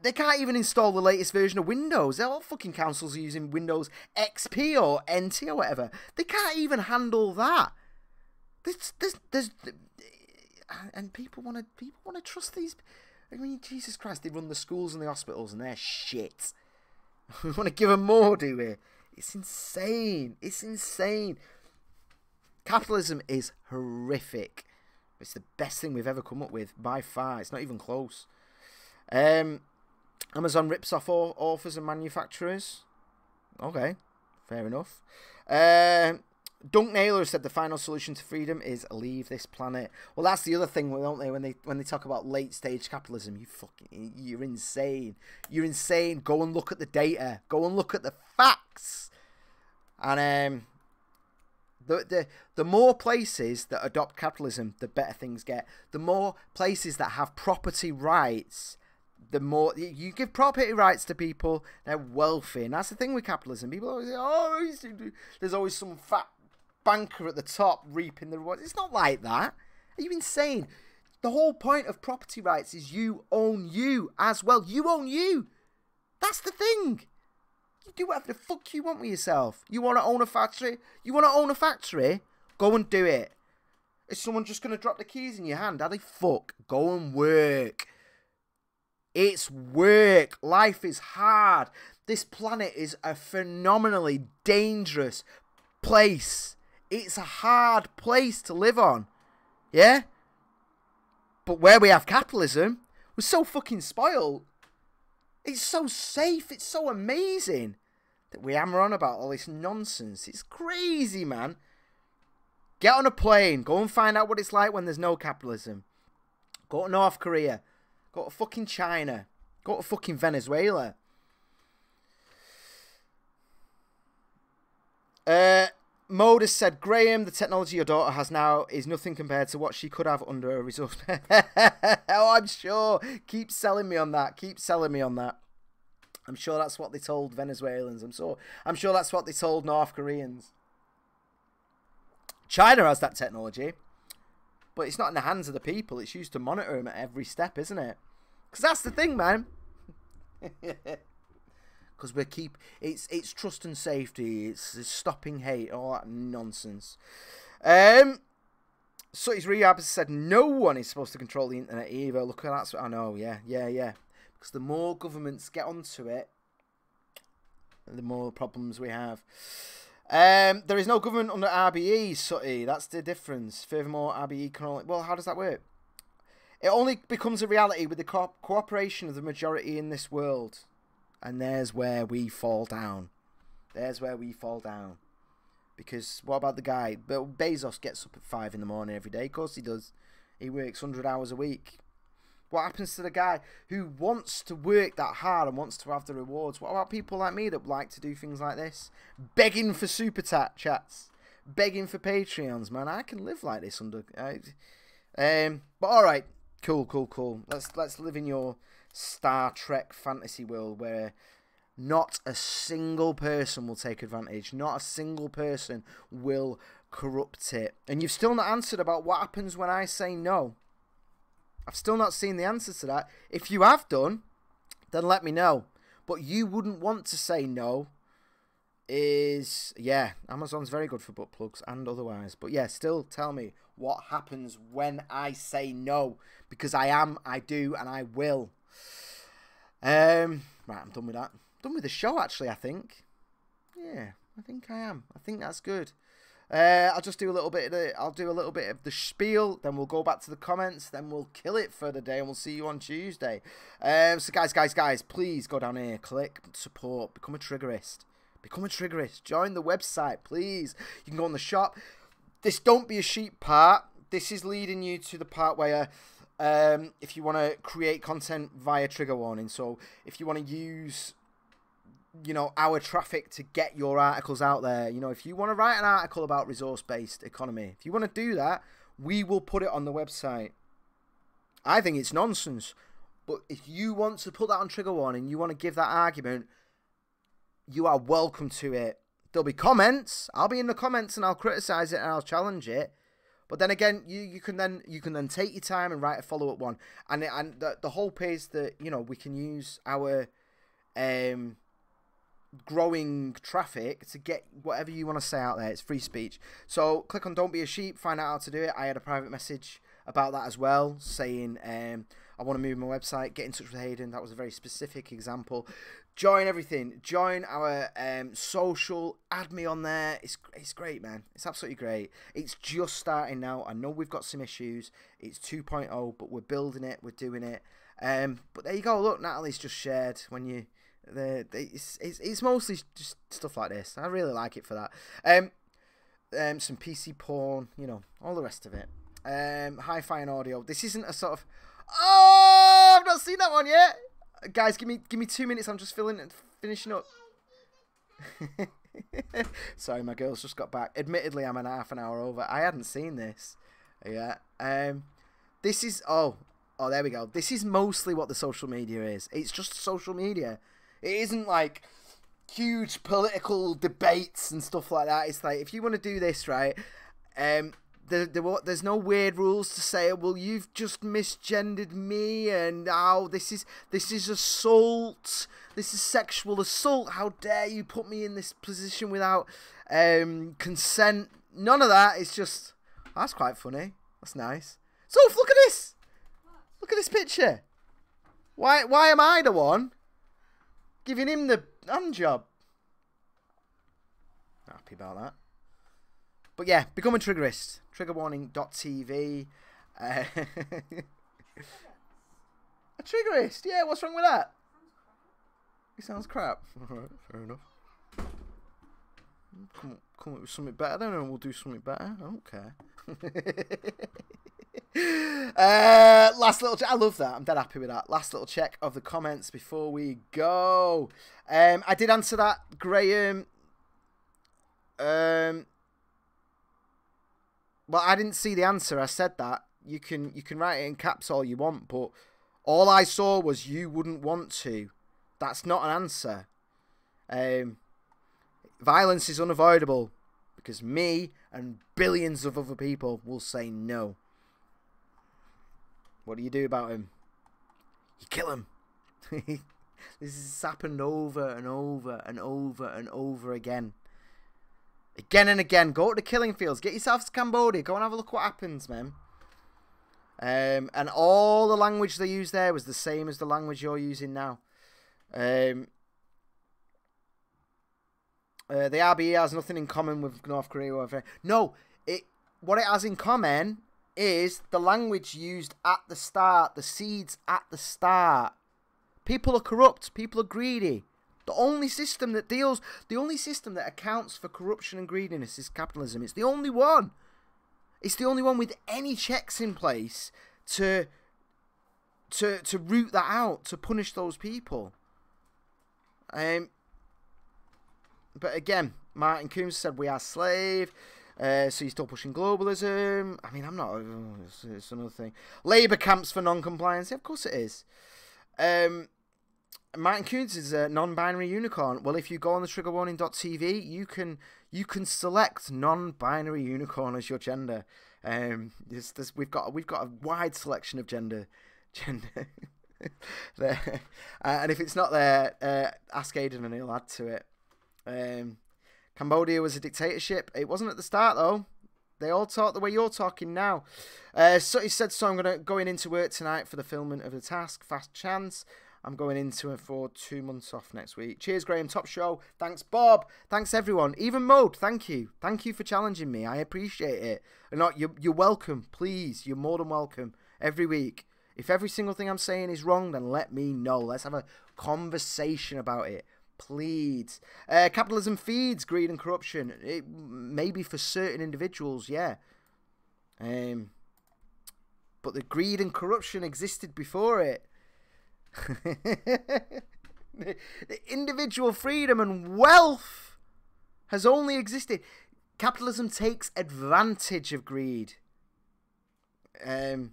install the latest version of Windows. All fucking councils are using Windows XP or NT or whatever. They can't even handle that. And people want to trust these. I mean, Jesus Christ, they run the schools and the hospitals and they're shit. We want to give them more, do we? It's insane. It's insane. Capitalism is horrific. It's the best thing we've ever come up with by far. It's not even close. Amazon rips off authors and manufacturers. Okay, fair enough. Dunk Naylor said the final solution to freedom is leave this planet. Well, that's the other thing, don't they? When they talk about late stage capitalism, you're insane. You're insane. Go and look at the data. Go and look at the facts. And the more places that adopt capitalism, the better things get. The more places that have property rights, the more you give property rights to people, they're wealthy. And that's the thing with capitalism. People always say, oh, there's always some fat banker at the top reaping the rewards. It's not like that. Are you insane? The whole point of property rights is you own you as well. You own you. That's the thing. You do whatever the fuck you want with yourself. You want to own a factory? You want to own a factory? Go and do it. Is someone just going to drop the keys in your hand? How they fuck? Go and work. It's work. Life is hard. This planet is a phenomenally dangerous place. It's a hard place to live on. Yeah? But where we have capitalism, we're so fucking spoiled. It's so safe. It's so amazing that we hammer on about all this nonsense. It's crazy, man. Get on a plane. Go and find out what it's like when there's no capitalism. Go to North Korea. Go to fucking China. Go to fucking Venezuela. Modus said, Graham, the technology your daughter has now is nothing compared to what she could have under a resource. Oh, I'm sure. Keep selling me on that. Keep selling me on that. I'm sure that's what they told Venezuelans. I'm sure that's what they told North Koreans. China has that technology, but it's not in the hands of the people. It's used to monitor them at every step, isn't it? Because that's the thing, man. Because it's trust and safety, it's stopping hate, all that nonsense. Sutty's Rehab has said no one is supposed to control the internet either. Look at that. I know, yeah. Because the more governments get onto it, the more problems we have. There is no government under RBE, Sutty. That's the difference. Furthermore, RBE can only... Well, how does that work? It only becomes a reality with the cooperation of the majority in this world. And there's where we fall down. There's where we fall down. Because what about the guy? Bezos gets up at 5 in the morning every day. Of course he does. He works 100 hours a week. What happens to the guy who wants to work that hard and wants to have the rewards? What about people like me that like to do things like this? Begging for super chats. Begging for Patreons, man. I can live like this under... but alright. Cool. Let's live in your Star Trek fantasy world where not a single person will take advantage. Not a single person will corrupt it. And you've still not answered about what happens when I say no. I've still not seen the answer to that. If you have done, then let me know. But you wouldn't want to say no. Yeah, Amazon's very good for butt plugs and otherwise. But yeah, still tell me what happens when I say no. Because I do, and I will. Right, I'm done with that. Done with the show, actually, I think. Yeah, I think I am. I think that's good. I'll just do a little bit of the spiel, then we'll go back to the comments, then we'll kill it for the day, and we'll see you on Tuesday. So guys, please go down here, click support, become a triggerist. Become a triggerist. Join the website, please. You can go on the shop. This don't be a sheep part. This is leading you to the part where if you want to create content via trigger warning. So if you want to use you know, our traffic to get your articles out there. You know, if you want to write an article about resource-based economy, if you want to do that, we will put it on the website. I think it's nonsense. But if you want to put that on Trigger Warning, you want to give that argument, you are welcome to it. There'll be comments. I'll be in the comments and I'll criticize it and I'll challenge it. But then again, you can then take your time and write a follow-up one. And the hope is that, you know, we can use our growing traffic to get whatever you want to say out there. It's free speech. So click on Don't Be a Sheep, find out how to do it. I had a private message about that as well, saying I want to move my website, get in touch with Hayden. That was a very specific example. Join everything. Join our social. Add me on there. It's great, man. It's absolutely great. It's just starting now. I know we've got some issues. It's 2.0, but we're building it. We're doing it. But there you go. Look, Natalie's just shared when you... It's mostly just stuff like this. I really like it for that. Some PC porn, you know, all the rest of it. Hi-fi and audio. This isn't a sort of... Oh, I've not seen that one yet. Guys, give me 2 minutes. I'm just finishing up. Sorry, my girls just got back. Admittedly, I'm an half an hour over. I hadn't seen this. Yeah. This is... Oh, there we go. This is mostly what the social media is. It's just social media. It isn't like huge political debates and stuff like that. It's like, if you want to do this, right, there's no weird rules to say, well, you've just misgendered me, and this is assault. This is sexual assault. How dare you put me in this position without consent? None of that. It's just, that's quite funny. That's nice. So, look at this. Look at this picture. Why am I the one giving him the hand job? Happy about that. But yeah, become a triggerist. Triggerwarning.tv. A triggerist? Yeah, what's wrong with that? He sounds crap. Alright, fair enough. Come up with something better then, and we'll do something better. I don't care. Last little check. I love that. I'm dead happy with that. Last little check of the comments before we go. I did answer that, Graham. Well, I didn't see the answer. I said that. You can write it in caps all you want, but all I saw was you wouldn't want to. That's not an answer. Violence is unavoidable because me and billions of other people will say no. What do you do about him? You kill him. This has happened over and over and over and over again. Again and again. Go to the killing fields. Get yourself to Cambodia. Go and have a look what happens, man. And all the language they used there was the same as the language you're using now. The RBE has nothing in common with North Korea or whatever. No, what it has in common is the language used at the start, the seeds at the start. People are corrupt. People are greedy. The only system that accounts for corruption and greediness is capitalism. It's the only one. It's the only one with any checks in place to root that out, to punish those people. But again, Martin Coombs said we are slave. So you're still pushing globalism. I mean, I'm not. It's another thing. Labour camps for non-compliance. Yeah, of course it is. Martin Coombs is a non-binary unicorn. Well, if you go on the triggerwarning.tv, you can select non-binary unicorn as your gender. We've got a wide selection of gender there. And if it's not there, ask Aidan and he'll add to it. Cambodia was a dictatorship. It wasn't at the start though. They all talk the way you're talking now. So he said, so I'm going into work tonight for the filming of The Task. Fast chance. I'm going into it for 2 months off next week. Cheers, Graham. Top show. Thanks, Bob. Thanks, everyone. Even Mode, thank you. Thank you for challenging me. I appreciate it. You're welcome. Please, you're more than welcome. Every week. If every single thing I'm saying is wrong, then let me know. Let's have a conversation about it. Please. Capitalism feeds greed and corruption. It maybe for certain individuals, yeah. But the greed and corruption existed before it. The individual freedom and wealth has only existed. Capitalism takes advantage of greed. It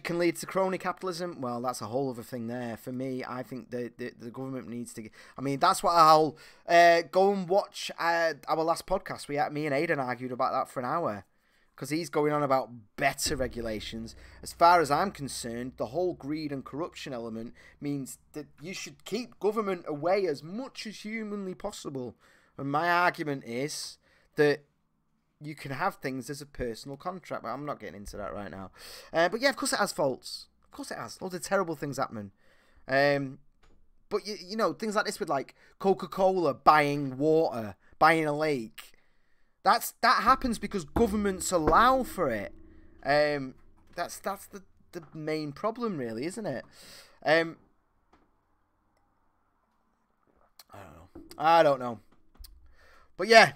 can lead to crony capitalism. Well, that's a whole other thing there. For me, I think the government needs to... I mean, that's what I'll... go and watch our last podcast. Me and Aidan argued about that for an hour. Because he's going on about better regulations. As far as I'm concerned, the whole greed and corruption element means that you should keep government away as much as humanly possible. And my argument is that you can have things as a personal contract, but I'm not getting into that right now. But yeah, of course it has faults. Of course it has. Loads of terrible things happen. But you know, things like this with like Coca-Cola buying water, buying a lake. That happens because governments allow for it. That's the main problem, really, isn't it? I don't know. But yeah.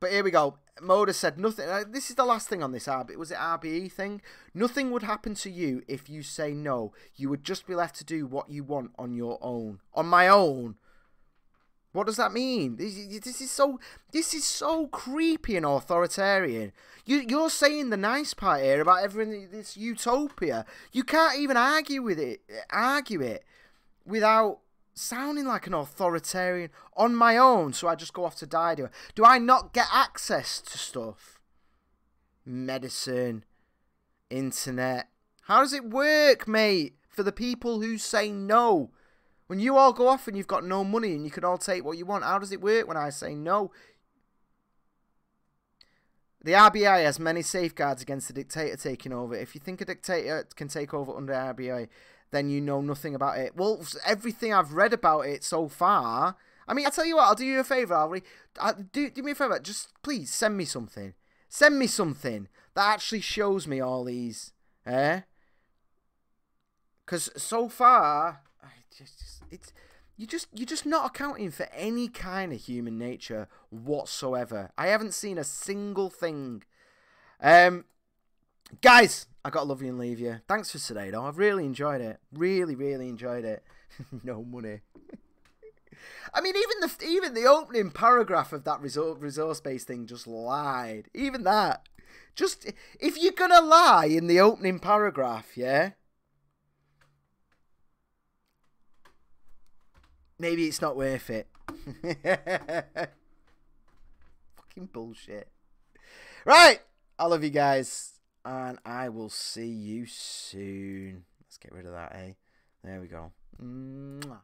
But here we go. Moda said nothing. This is the last thing on this was it RBE thing? Nothing would happen to you if you say no. You would just be left to do what you want on your own. On my own. What does that mean? This is so creepy and authoritarian. You're saying the nice part here about everything, this utopia. You can't even argue it without sounding like an authoritarian. On my own, so I just go off to die. Do I not get access to stuff? Medicine, internet. How does it work, mate? For the people who say no. When you all go off and you've got no money and you can all take what you want, how does it work when I say no? The RBI has many safeguards against the dictator taking over. If you think a dictator can take over under RBI, then you know nothing about it. Well, everything I've read about it so far... I mean, I'll tell you what, I'll do you a favour, Alry. Do me a favour, just please send me something. Send me something that actually shows me all these. Because so far... You're just not accounting for any kind of human nature whatsoever. I haven't seen a single thing. Guys, I gotta love you and leave you. Thanks for today, though. I've really enjoyed it. Really, really enjoyed it. No money. I mean, even the opening paragraph of that resource-based thing just lied. Even that. Just if you're gonna lie in the opening paragraph, yeah. Maybe it's not worth it. Fucking bullshit. Right. I love you guys. And I will see you soon. Let's get rid of that, eh? There we go. Mwah.